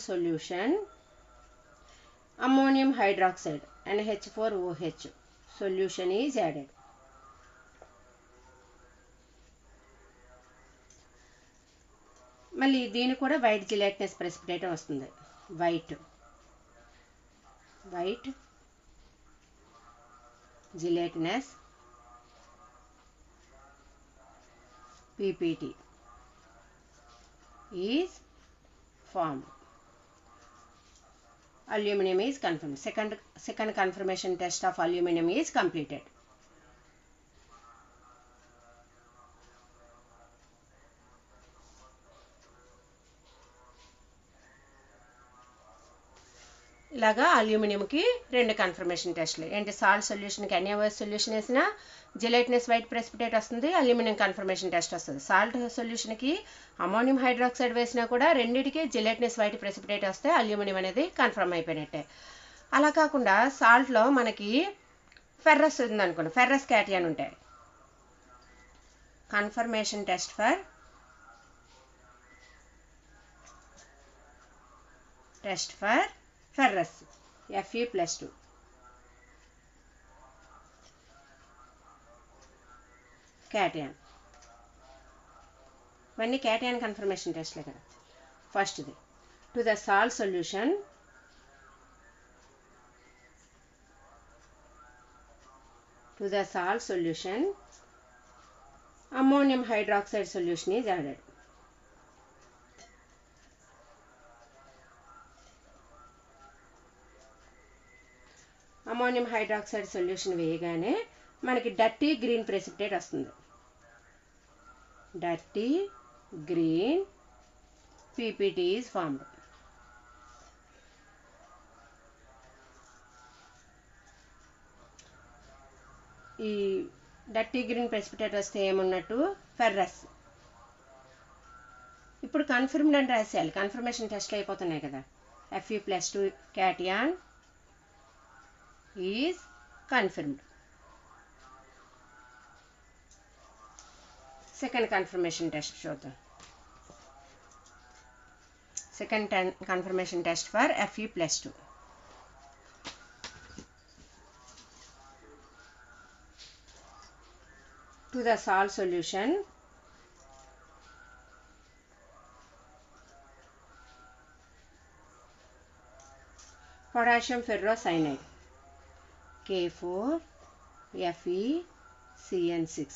solution, ammonium hydroxide NH4OH solution is added. మళ్ళీ దీని కూడా white gelatinous precipitate వస్తుంది. White gelatinous PPT is formed. Aluminum is confirmed. Second confirmation test of aluminum is completed. ఇలాగా అల్యూమినియంకి 2 confirmation టెస్ట్లు. ఏంటి, salt సొల్యూషన్కి NaOH solution వేసిన జిలెటినస్ white precipitate వస్తుంది, అల్యూమినియం కన్ఫర్మేషన్ టెస్ట్ వస్తుంది. సాల్ట్ సొల్యూషన్కి అమోనియం హైడ్రాక్సైడ్ వేసినా కూడా రెండింటికి జిలెటినస్ వైట్ ప్రెసిపిటేట్ వస్తే అల్యూమినియం అనేది కన్ఫర్మ్ అయిపోయినట్టే. అలా కాకుండా సాల్ట్లో మనకి ఫెర్రస్ ఉందనుకోండి, ఫెర్రస్ క్యాటయాన్ ఉంటాయి. Confirmation test for ferrous Fe+2. Cation. ఇవన్నీ క్యాటయాన్ కన్ఫర్మేషన్ టెస్ట్లే కదా. ఫస్ట్ది, to the salt solution, ammonium hydroxide solution is added. Ammonium hydroxide solution వేయగానే మనకి డర్టీ గ్రీన్ ప్రెసిపిటేట్ వస్తుంది. Dirty green PPT is formed. ఈ dirty green precipitate వస్తే ఏమున్నట్టు, ferrous. ఇప్పుడు confirmed అని రాసేయాలి, కన్ఫర్మేషన్ టెస్ట్లు అయిపోతున్నాయి కదా. Fe+2 cation is confirmed. Second confirmation test చూద్దాం. Second confirmation test for Fe+2. To the salt solution, potassium ferrocyanide K4Fe CN6.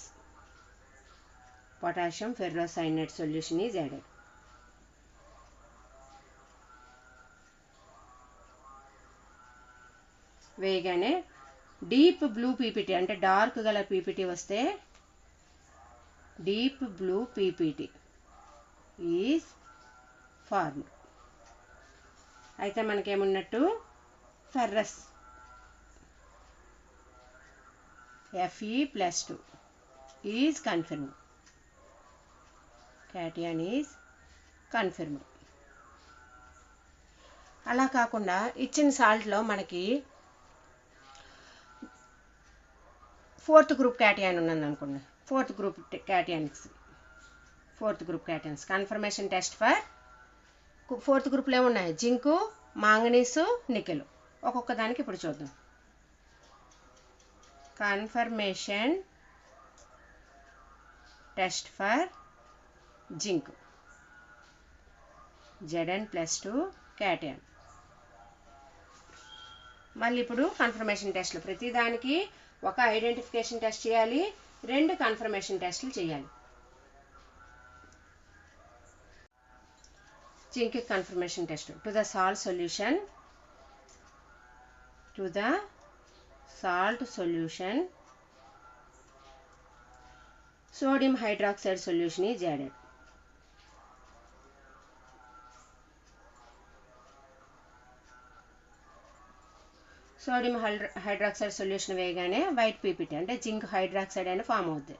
Potassium ferrocyanide solution is added. వేయగానే deep blue PPT అంటే dark colour PPT వస్తే deep blue PPT is formed. అయితే మనకేమున్నట్టు ferrous Fe+2 is confirmed. Cation is confirmed. అలా కాకుండా ఇచ్చిన సాల్ట్లో మనకి 4th group cation ఉన్నది అనుకోండి. 4th group cations confirmation test for 4th గ్రూప్లో ఏమున్నాయి? Zinc, manganese, nickel. ఒక్కొక్క దానికి ఇప్పుడు చూద్దాం. Confirmation test for zinc Zn+2 cation. మళ్ళీ ఇప్పుడు కన్ఫర్మేషన్ టెస్ట్లు ప్రతిదానికి ఒక ఐడెంటిఫికేషన్ టెస్ట్ చేయాలి, 2 కన్ఫర్మేషన్ టెస్టులు చేయాలి. Zinc confirmation test to the salt solution sodium hydroxide solution is added. Sodium hydroxide solution వేయగానే వైట్ పీపీటీ అంటే జింక్ హైడ్రాక్సైడ్ అని ఫామ్ అవుద్ది.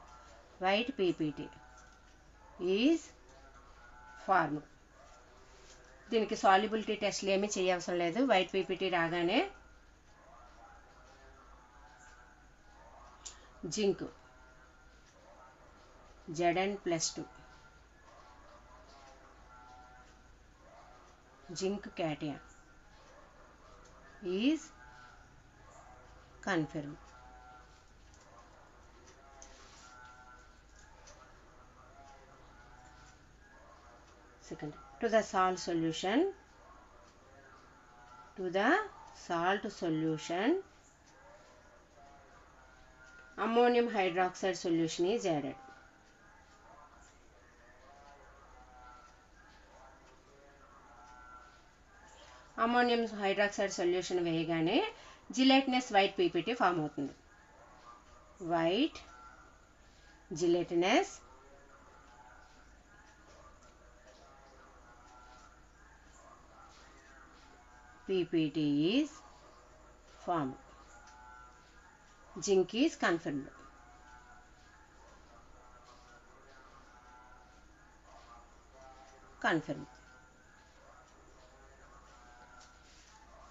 White PPT is form. దీనికి సాల్యుబిలిటీ టెస్ట్లు ఏమీ చేయవసరం లేదు. వైట్ పీపీటీ రాగానే zinc Zn+2 zinc cation is confirmed. Second, to the salt solution ammonium hydroxide solution is added. Ammonium hydroxide solution వేయగానే జిలేటినస్ వైట్ పీపీటీ ఫామ్ అవుతుంది. White gelatinous PPT is form. Zinc is confirmed.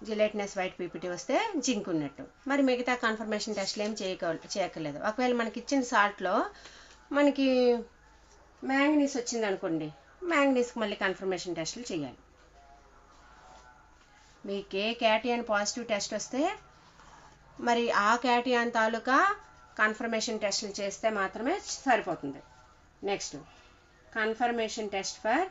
Gelatinous white PPT వస్తే zinc ఉన్నట్టు. మరి మిగతా confirmation టెస్ట్లు ఏం చేయక్కర్లేదు. ఒకవేళ మనకి ఇచ్చిన సాల్ట్లో మనకి మ్యాంగనీస్ వచ్చింది అనుకోండి, మ్యాంగనీస్కి మళ్ళీ కన్ఫర్మేషన్ టెస్టులు చేయాలి. మీకు ఏ క్యాటియాన్ పాజిటివ్ టెస్ట్ వస్తే మరి ఆ క్యాటియాన్ తాలూకా కన్ఫర్మేషన్ టెస్టులు చేస్తే మాత్రమే సరిపోతుంది. Next confirmation test for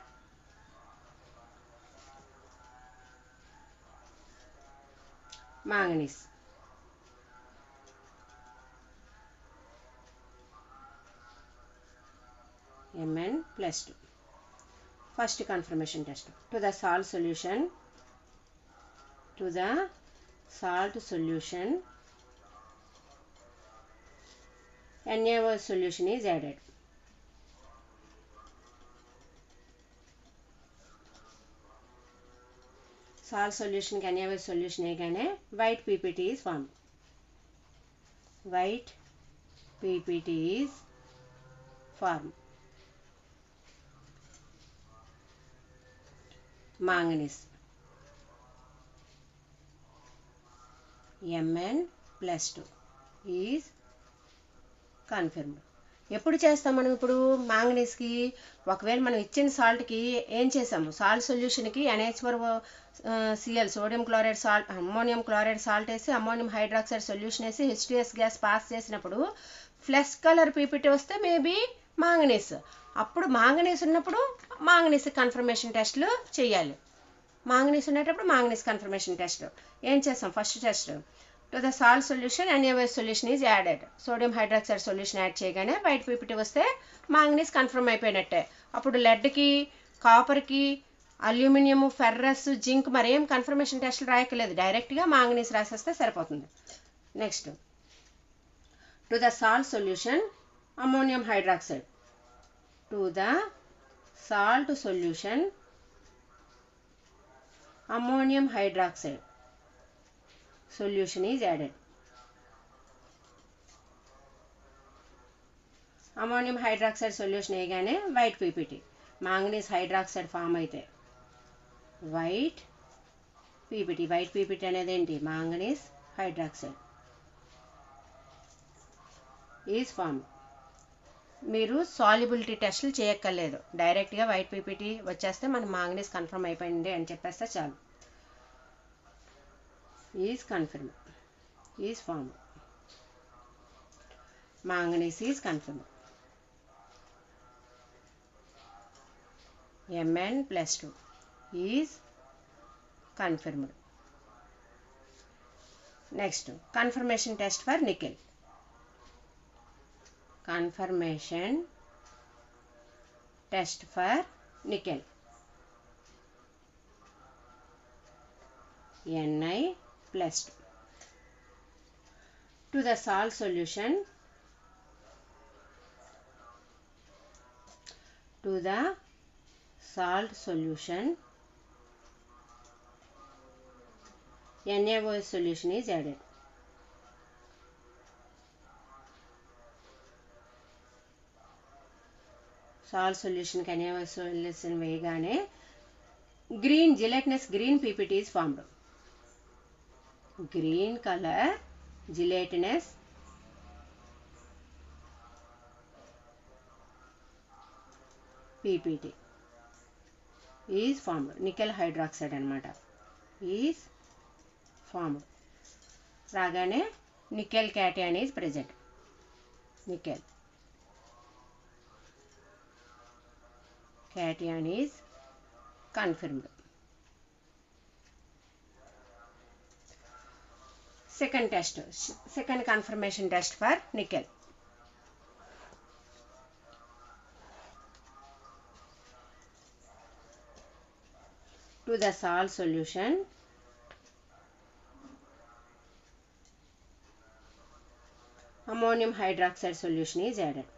manganese. Mn+2. First confirmation test to the salt solution NaOH solution is added. Salt solution can have a solution again. White PPT is formed. White PPT is formed. Manganese Mn+2 is confirmed. ఎప్పుడు చేస్తాం మనం? ఇప్పుడు మ్యాంగనీస్కి ఒకవేళ మనం ఇచ్చిన సాల్ట్కి ఏం చేసాము? సాల్ట్ సొల్యూషన్కి NH4Cl sodium chloride salt ammonium chloride salt వేసి అమ్మోనియం హైడ్రాక్సైడ్ సొల్యూషన్ వేసి H2S గ్యాస్ పాస్ చేసినప్పుడు ఫ్లెష్ కలర్ పీపీటీ వస్తే మేబీ మాంగనీస్. అప్పుడు మాంగనీస్ ఉన్నప్పుడు మాంగనీస్ కన్ఫర్మేషన్ టెస్ట్లు చేయాలి. మాంగనీస్ ఉండేటప్పుడు మాంగనీస్ కన్ఫర్మేషన్ టెస్ట్ ఏం చేస్తాం? First test to the salt solution NaOH solution is added. Sodium hydroxide solution add చేయగానే వైట్ పీపీటీ వస్తే మాంగనీస్ కన్ఫర్మ్ అయిపోయినట్టే. అప్పుడు లెడ్కి, కాపర్కి, అల్యూమినియం, ఫెర్రస్, జింక్ మరేం కన్ఫర్మేషన్ టెస్ట్లు రాయక్కర్లేదు, డైరెక్ట్గా మాంగనీస్ రాసేస్తే సరిపోతుంది. Next, to the salt solution ammonium hydroxide. To the salt solution ammonium hydroxide solution is added. Ammonium hydroxide solution వేయగానే white PPT, manganese hydroxide form అయితే వైట్ పీపీటీ. వైట్ పీపీటీ అనేది ఏంటి? Manganese hydroxide is form. మీరు solubility టెస్టులు చేయక్కర్లేదు, డైరెక్ట్గా white PPT వచ్చేస్తే మన మాంగనీస్ కన్ఫర్మ్ అయిపోయింది అని చెప్పేస్తే చాలు. is confirmed, is formed. Manganese is confirmed. Mn+2 is confirmed. Next, confirmation test for nickel. Confirmation test for nickel. Ni+2. To the salt solution, to the salt solution NaOH solution is added. Salt solution కి NaOH solution వేయగానే green gelatinous green PPT is formed. Green color gelatinous PPT is formed. Nickel hydroxide అన్నమాట is formed. రాగానే nickel cation is present. Nickel cation is confirmed. Second test, second confirmation test for nickel. To the salt solution ammonium hydroxide solution is added.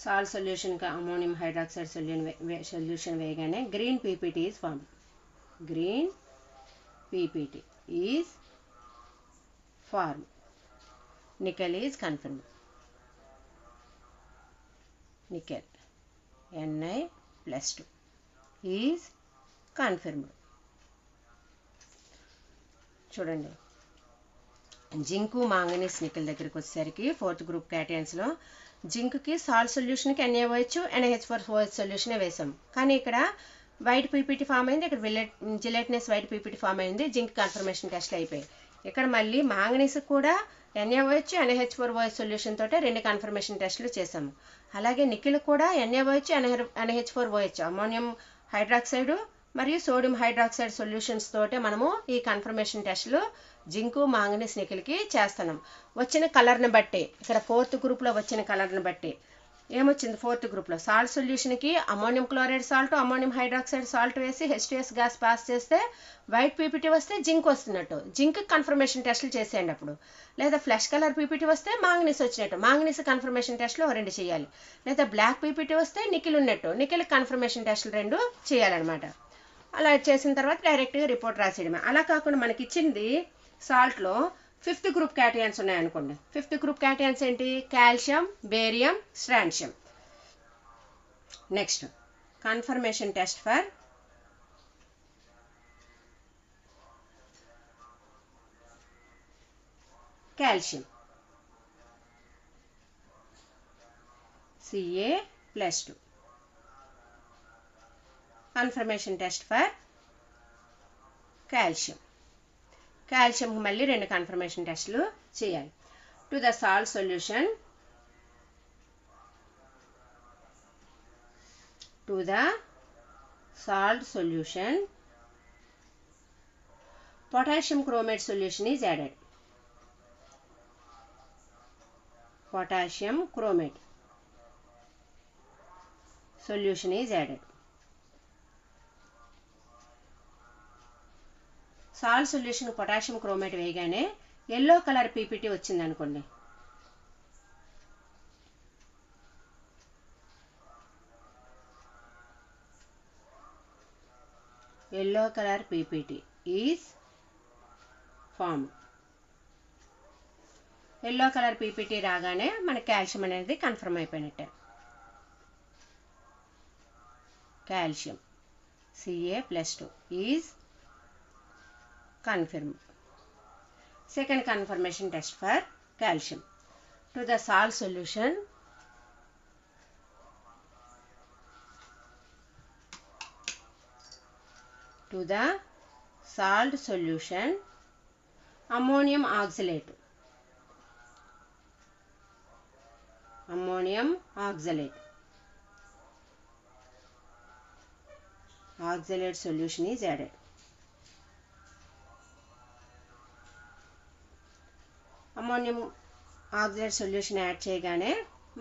Salt solution का ammonium hydroxide solution వేయగానే green PPT is formed. Green PPT is formed. Nickel is confirmed. Nickel Ni+2 is confirmed. చూడండి, zinc, manganese, nickel దగ్గరికి వచ్చేసరికి fourth group క్యాటయన్స్లో జింక్కి salt సొల్యూషన్కి NaOH NH4OH సొల్యూషనే వేసాం. కానీ ఇక్కడ వైట్ పీపీటీ ఫామ్ అయింది, ఇక్కడ జిలెటినస్ వైట్ పీపీటీ ఫామ్ అయింది. జింక్ కన్ఫర్మేషన్ టెస్ట్లు అయిపోయాయి. ఇక్కడ మళ్ళీ మాంగనీస్ కూడా NaOH NH4OH సొల్యూషన్ తోటే 2 కన్ఫర్మేషన్ టెస్టులు చేసాము. అలాగే నికెల్ కూడా NaOH NH4OH అమ్మోనియం హైడ్రాక్సైడ్ మరియు సోడియం హైడ్రాక్సైడ్ సొల్యూషన్స్ తోటే మనము ఈ కన్ఫర్మేషన్ టెస్టులు జింకు, మాంగనీస్, నికెల్కి చేస్తున్నాం. వచ్చిన కలర్ని బట్టి, ఇక్కడ ఫోర్త్ గ్రూప్లో వచ్చిన కలర్ని బట్టి ఏమొచ్చింది? ఫోర్త్ గ్రూప్లో సాల్ట్ సొల్యూషన్కి ammonium chloride salt, ammonium hydroxide salt వేసి H2S గ్యాస్ పాస్ చేస్తే వైట్ పీపీటీ వస్తే జింక్ వస్తున్నట్టు, జింక్ కన్ఫర్మేషన్ టెస్టులు చేసేయండి అప్పుడు. లేదా ఫ్లెష్ కలర్ పీపీటీ వస్తే మాంగనీస్ వచ్చినట్టు, మాంగనీస్ కన్ఫర్మేషన్ టెస్టులు 2 చేయాలి. లేదా బ్లాక్ పీపీటీ వస్తే నికెల్ ఉన్నట్టు, నికెల్ కన్ఫర్మేషన్ టెస్టులు 2 చేయాలన్నమాట. అలా చేసిన తర్వాత డైరెక్ట్గా రిపోర్ట్ రాసేయడమే. అలా కాకుండా మనకి ఇచ్చింది సాల్ట్లో 5th గ్రూప్ క్యాటయాన్స్ ఉన్నాయనుకోండి. 5th గ్రూప్ క్యాటయాన్స్ ఏంటి? Calcium, barium, strontium. Next, confirmation test for calcium Ca+2. Confirmation test for calcium. కాల్షియంకి మళ్ళీ 2 కన్ఫర్మేషన్ టెస్టులు చేయాలి. To the salt solution, to the salt solution, potassium chromate solution is added. Potassium chromate solution is added. Salt solution potassium chromate వేయగానే yellow colour ppt వచ్చింది అనుకోండి. Yellow colour PPT is form. Yellow colour ppt రాగానే మన calcium అనేది confirm అయిపోయినట్టే. Calcium Ca+2 is confirmed. Second confirmation test for calcium. To the salt solution, ammonium oxalate. Oxalate solution is added. Ammonium oxide solution add చేయగానే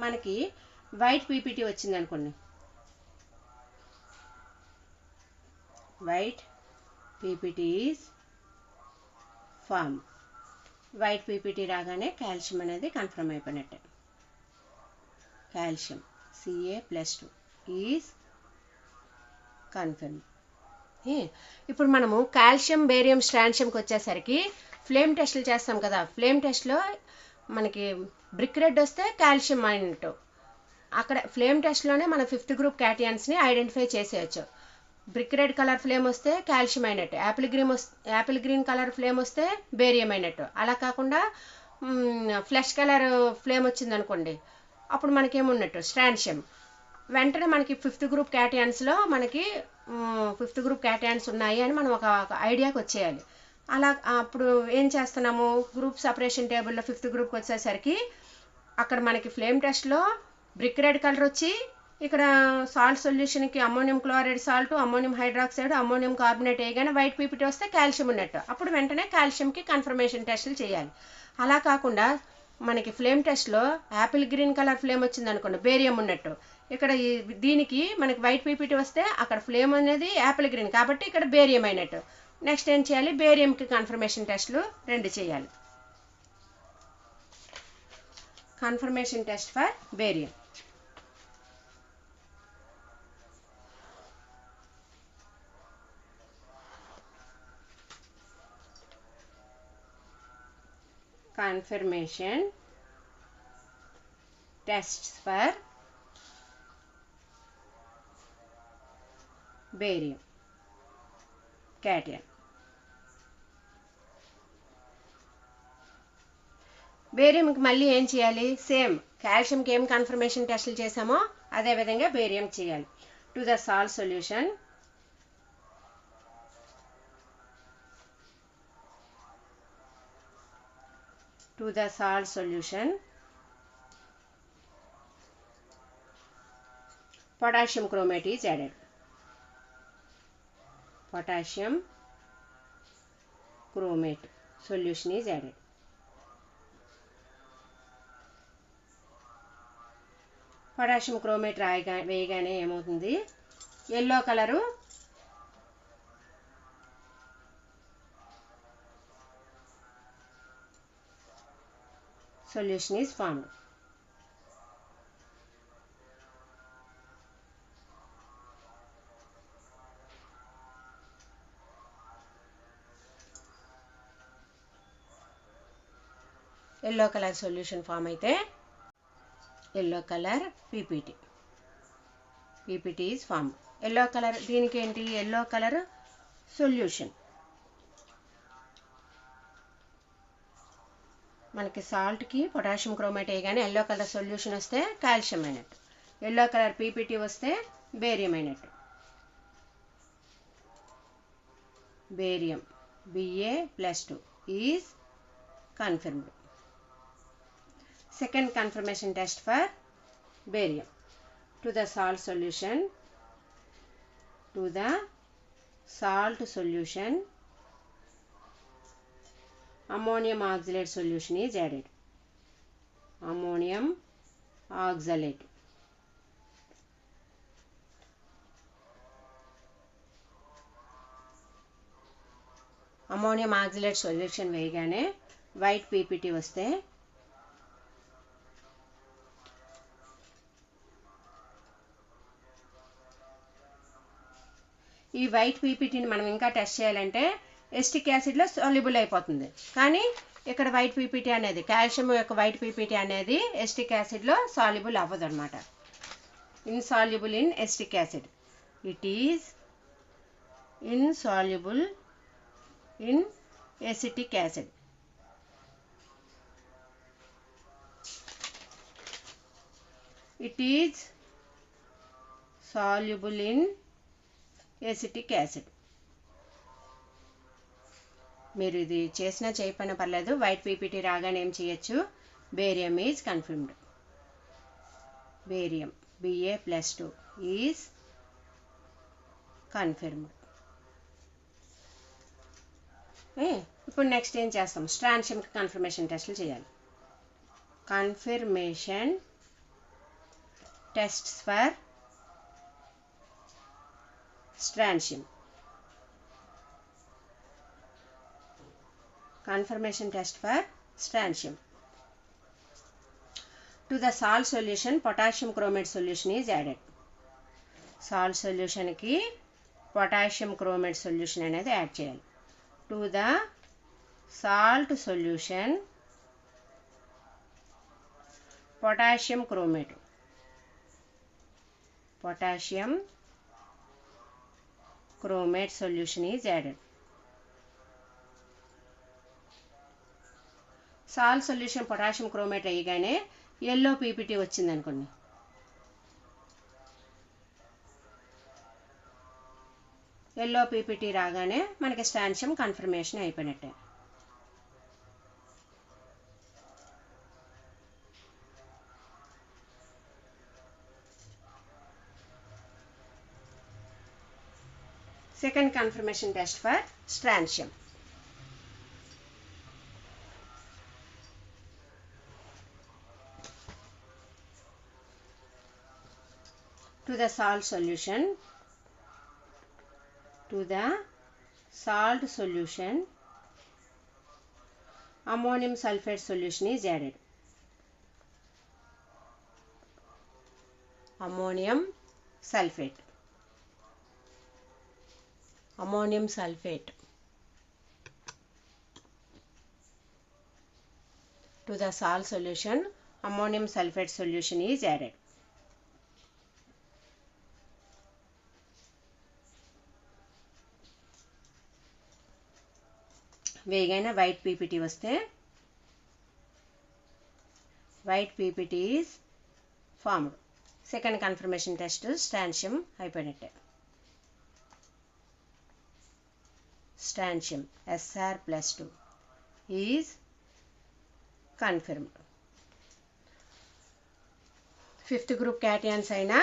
మనకి white ppt వచ్చింది అనుకోండి. White PPT is form. White ppt రాగానే calcium అనేది confirm అయిపోయినట్టే. Calcium Ca+2 is confirm. ఇప్పుడు మనము calcium, barium, స్ట్రాన్షియంకి వచ్చేసరికి ఫ్లేమ్ టెస్ట్లు చేస్తాం కదా. ఫ్లేమ్ టెస్ట్లో మనకి బ్రిక్ రెడ్ వస్తే కాల్షియం అయినట్టు. అక్కడ ఫ్లేమ్ టెస్ట్లోనే మన 5th గ్రూప్ క్యాటియన్స్ని ఐడెంటిఫై చేసేయచ్చు. బ్రిక్ రెడ్ కలర్ ఫ్లేమ్ వస్తే కాల్షియం అయినట్టు, యాపిల్ గ్రీన్ కలర్ ఫ్లేమ్ వస్తే బేరియం అయినట్టు. అలా కాకుండా ఫ్లెష్ కలర్ ఫ్లేమ్ వచ్చింది అనుకోండి, అప్పుడు మనకేమున్నట్టు స్ట్రాన్షియం. వెంటనే మనకి 5th గ్రూప్ క్యాటియన్స్లో మనకి 5th గ్రూప్ క్యాటియన్స్ ఉన్నాయి అని మనం ఒక ఐడియాకి వచ్చేయాలి. అలా అప్పుడు ఏం చేస్తున్నాము, గ్రూప్ సపరేషన్ టేబుల్లో 5th గ్రూప్కి వచ్చేసరికి అక్కడ మనకి ఫ్లేమ్ టెస్ట్లో బ్రిక్ రెడ్ కలర్ వచ్చి, ఇక్కడ సాల్ట్ సొల్యూషన్కి ammonium chloride salt, ammonium hydroxide, ammonium carbonate వేయగానే వైట్ పీపీటీ వస్తే కాల్షియం ఉన్నట్టు. అప్పుడు వెంటనే కాల్షియంకి కన్ఫర్మేషన్ టెస్టులు చేయాలి. అలా కాకుండా మనకి ఫ్లేమ్ టెస్ట్లో యాపిల్ గ్రీన్ కలర్ ఫ్లేమ్ వచ్చింది అనుకోండి, బేరియం ఉన్నట్టు. ఇక్కడ దీనికి మనకి వైట్ పీపీటీ వస్తే అక్కడ ఫ్లేమ్ అనేది యాపిల్ గ్రీన్ కాబట్టి ఇక్కడ బేరియం అయినట్టు. నెక్స్ట్ ఏం చేయాలి, బేరియంకి కన్ఫర్మేషన్ టెస్ట్లు 2 చేయాలి. Confirmation test for barium. Confirmation tests for barium cation. బేరియంకి మళ్ళీ ఏం చేయాలి, సేమ్ కాల్షియంకి ఏం కన్ఫర్మేషన్ టెస్టులు చేసామో అదేవిధంగా బేరియం చేయాలి. To the salt solution, potassium chromate is added. Potassium chromate solution is added. Potassium chromate వేయగానే ఏమవుతుంది, yellow colour solution is formed. Yellow colour solution form అయితే yellow colour PPT is form. Yellow colour దీనికి ఏంటి, yellow colour solution. మనకి సాల్ట్కి potassium chromate వేయగానే yellow colour solution వస్తే calcium అయినట్టు, ఎల్లో కలర్ పీపీటీ వస్తే బేరియం అయినట్టు. Barium Ba+2 is confirmed. Second confirmation test for barium. To the salt solution, to the salt solution, ammonium oxalate solution is added. Ammonium oxalate. Ammonium oxalate solution వేయగానే white PPT వస్తే ఈ white పీపీటీని మనం ఇంకా test చేయాలంటే acidic యాసిడ్లో soluble అయిపోతుంది. కానీ ఇక్కడ white PPT అనేది కాల్షియం యొక్క వైట్ పీపీటీ అనేది ఎస్టిక్ యాసిడ్లో సాల్యుబుల్ అవ్వదు అనమాట. Insoluble in acetic acid. It is insoluble in acetic acid. It is soluble in acetic acid. మీరు ఇది చేసినా చేయకపోయినా పర్లేదు, వైట్ పీపీటీ రాగానే ఏం చేయొచ్చు, barium is confirmed. Barium Ba+2 is confirmed. ఇప్పుడు నెక్స్ట్ ఏం చేస్తాం, స్ట్రాన్షియంకి కన్ఫర్మేషన్ టెస్ట్లు చేయాలి. Confirmation tests for strontium. Confirmation test for strontium. To the salt solution potassium chromate solution is added. Salt సొల్యూషన్కి పొటాషియం క్రోమేట్ సొల్యూషన్ అనేది యాడ్ చేయాలి. To the salt solution, potassium chromate. Potassium chromate solution is added. Salt solution potassium chromate అయ్యగానే yellow PPT వచ్చింది అనుకోండి. Yellow PPT రాగానే మనకి strontium confirmation అయిపోయినట్టే. Second confirmation test for strontium. To the salt solution, to the salt solution, ammonium sulfate solution is added. Ammonium sulfate. Ammonium sulfate. To the salt solution, ammonium sulfate solution is added. వేగైన white PPT వస్తే white PPT is formed. Second confirmation test strontium అయిపోయినట్టే. Strontium Sr+2 is confirmed. Fifth group cations అయిన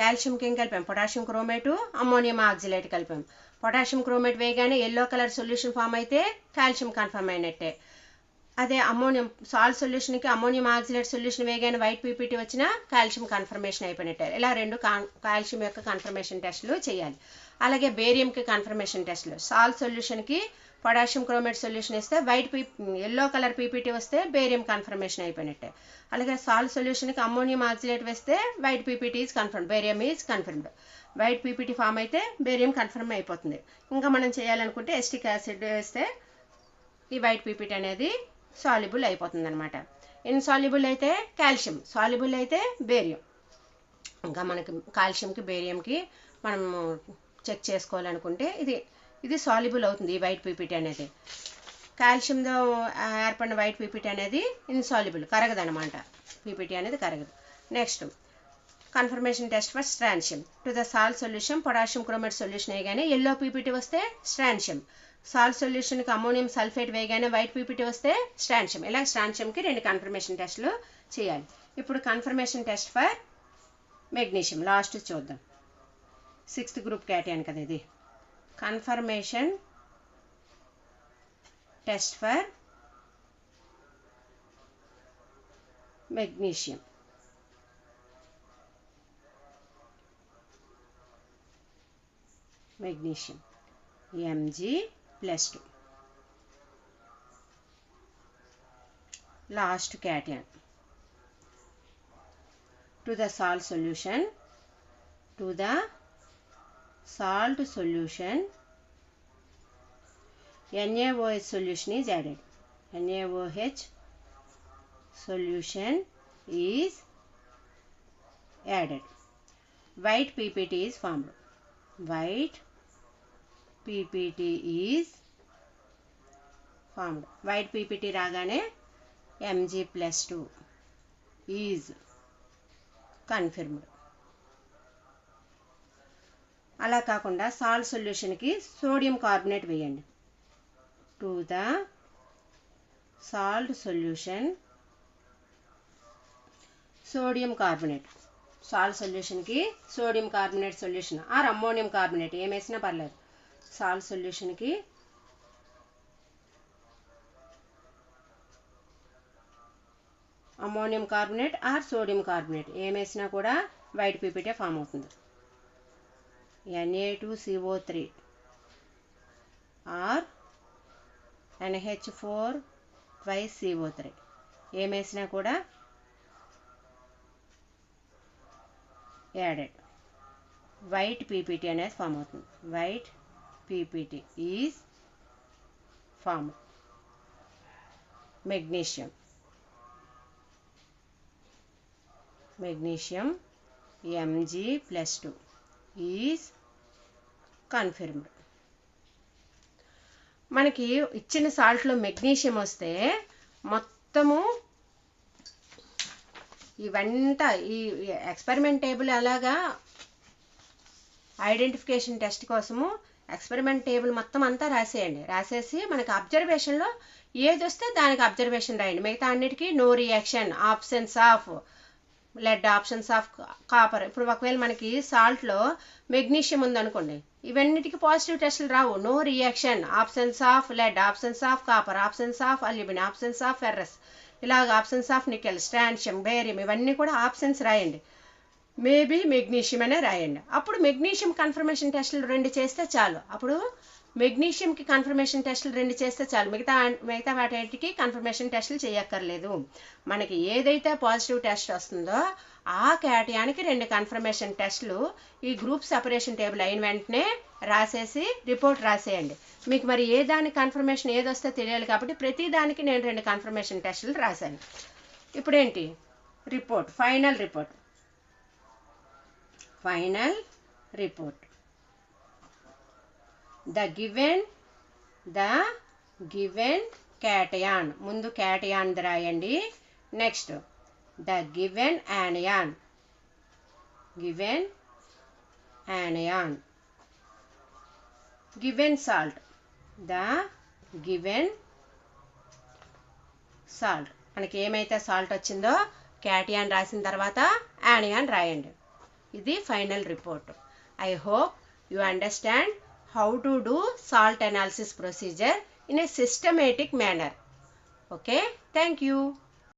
కాల్షియంకి ఏం కలిపాం, potassium chromate, ammonium oxalate కలిపాం. Potassium chromate వేయగానే yellow colour solution form అయితే కాల్షియం కన్ఫర్మ్ అయినట్టే. అదే అమ్మోనియం సాల్ట్ సొల్యూషన్కి అమ్మోనియం ఆక్సిలేట్ సొల్యూషన్ వేయగానే వైట్ పీపీటీ వచ్చినా కాల్షియం కన్ఫర్మేషన్ అయిపోయినట్టే. ఇలా రెండు కాల్షియం యొక్క కన్ఫర్మేషన్ టెస్టులు చేయాలి. అలాగే బేరియంకి కన్ఫర్మేషన్ టెస్టులు. సాల్ట్ సొల్యూషన్కి పొటాషియం క్రోమేట్ సొల్యూషన్ ఇస్తే ఎల్లో కలర్ పీపీటీ వస్తే బేరియం కన్ఫర్మేషన్ అయిపోయినట్టే. అలాగే సాల్ట్ సొల్యూషన్కి అమ్మోనియం ఆక్సిలేట్ వేస్తే white PPT is confirm, barium is confirmed. White PPT form అయితే బేరియం కన్ఫర్మ్ అయిపోతుంది. ఇంకా మనం చేయాలనుకుంటే ఎస్టిక్ యాసిడ్ వేస్తే ఈ వైట్ పీపీటీ అనేది సాల్యుబుల్ అయిపోతుంది అనమాట. ఇన్సాల్యుబుల్ అయితే కాల్షియం, సాల్యుబుల్ అయితే బేరియం. ఇంకా మనకి కాల్షియంకి బేరియంకి మనం చెక్ చేసుకోవాలనుకుంటే ఇది సాల్యుబుల్ అవుతుంది. ఈ వైట్ పీపీటీ అనేది కాల్షియంతో ఏర్పడిన వైట్ పీపీటీ అనేది ఇన్సాల్యుబుల్, కరగదు అనమాట. పీపీటీ అనేది కరగదు. Next confirmation test for strontium. To the salt solution potassium chromate solution వేయగానే ఎల్లో పీపీటీ వస్తే స్ట్రాన్షియం. సాల్ట్ సొల్యూషన్కి అమ్మోనియం సల్ఫేట్ వేయగానే వైట్ పీపీటీ వస్తే స్ట్రాన్షియం. ఇలా స్ట్రాన్షియంకి రెండు కన్ఫర్మేషన్ టెస్టులు చేయాలి. ఇప్పుడు confirmation test for magnesium last చూద్దాం. 6th గ్రూప్ క్యాటయాన్ కదా ఇది. Confirmation test for magnesium. Mg+2. Last cation. To the salt solution, NaOH solution is added. NaOH solution is added. White PPT is formed. White PPT రాగానే Mg+2 is confirmed. అలా కాకుండా salt సొల్యూషన్కి sodium carbonate వేయండి. To the salt solution sodium carbonate. Salt సొల్యూషన్కి sodium carbonate solution or ammonium carbonate ఏమేసినా పర్లేదు. Salt సొల్యూషన్కి ammonium carbonate or sodium carbonate ఏమేసినా కూడా వైట్ పీపీటీ ఫామ్ అవుతుంది. Na2CO3 ఆర్ NH4CO3 ఏమేసినా కూడా యాడెడ్ వైట్ పీపీటీ అనేది ఫామ్ అవుతుంది. White PPT is form. Magnesium Mg+2 is confirmed. మనకి ఇచ్చిన సాల్ట్లో మెగ్నీషియం వస్తే మొత్తము ఇవంతా ఈ ఎక్స్పెరిమెంట్ టేబుల్ అలాగా ఐడెంటిఫికేషన్ టెస్ట్ కోసము ఎక్స్పెరిమెంట్ టేబుల్ మొత్తం అంతా రాసేయండి. రాసేసి మనకి అబ్జర్వేషన్లో ఏది వస్తే దానికి అబ్జర్వేషన్ రాయండి. మిగతా అన్నిటికీ no reaction, options of lead, options of copper. ఇప్పుడు ఒకవేళ మనకి సాల్ట్లో మెగ్నీషియం ఉందనుకోండి, ఇవన్నిటికీ పాజిటివ్ టెస్టులు రావు. No reaction, options of lead, options of copper, options of aluminium, options of ferrous, ఇలాగ options of nickel, strontium, barium ఇవన్నీ కూడా ఆప్షన్స్ రాయండి. మేబీ మెగ్నీషియం అనే రాయండి. అప్పుడు మెగ్నీషియం కన్ఫర్మేషన్ టెస్టులు 2 చేస్తే చాలు. అప్పుడు మెగ్నీషియంకి కన్ఫర్మేషన్ టెస్టులు 2 చేస్తే చాలు. మిగతా వాటికి కన్ఫర్మేషన్ టెస్టులు చేయక్కర్లేదు. మనకి ఏదైతే పాజిటివ్ టెస్ట్ వస్తుందో ఆ క్యాటయానికి 2 కన్ఫర్మేషన్ టెస్టులు ఈ గ్రూప్ సెపరేషన్ టేబుల్ అయిన వెంటనే రాసేసి రిపోర్ట్ రాసేయండి. మీకు మరి ఏ దానికి కన్ఫర్మేషన్ ఏది వస్తే తెలియాలి కాబట్టి ప్రతి దానికి నేను 2 కన్ఫర్మేషన్ టెస్టులు రాశాను. ఇప్పుడేంటి report, final report. The given cation. ముందు క్యాటయాన్ రాయండి. Next the given anion. Given salt. The given salt. మనకి ఏమైతే సాల్ట్ వచ్చిందో క్యాటయాన్ రాసిన తర్వాత యానియాన్ రాయండి. ఇది final report. I hope you understand how to do salt analysis procedure in a systematic manner. Okay, thank you.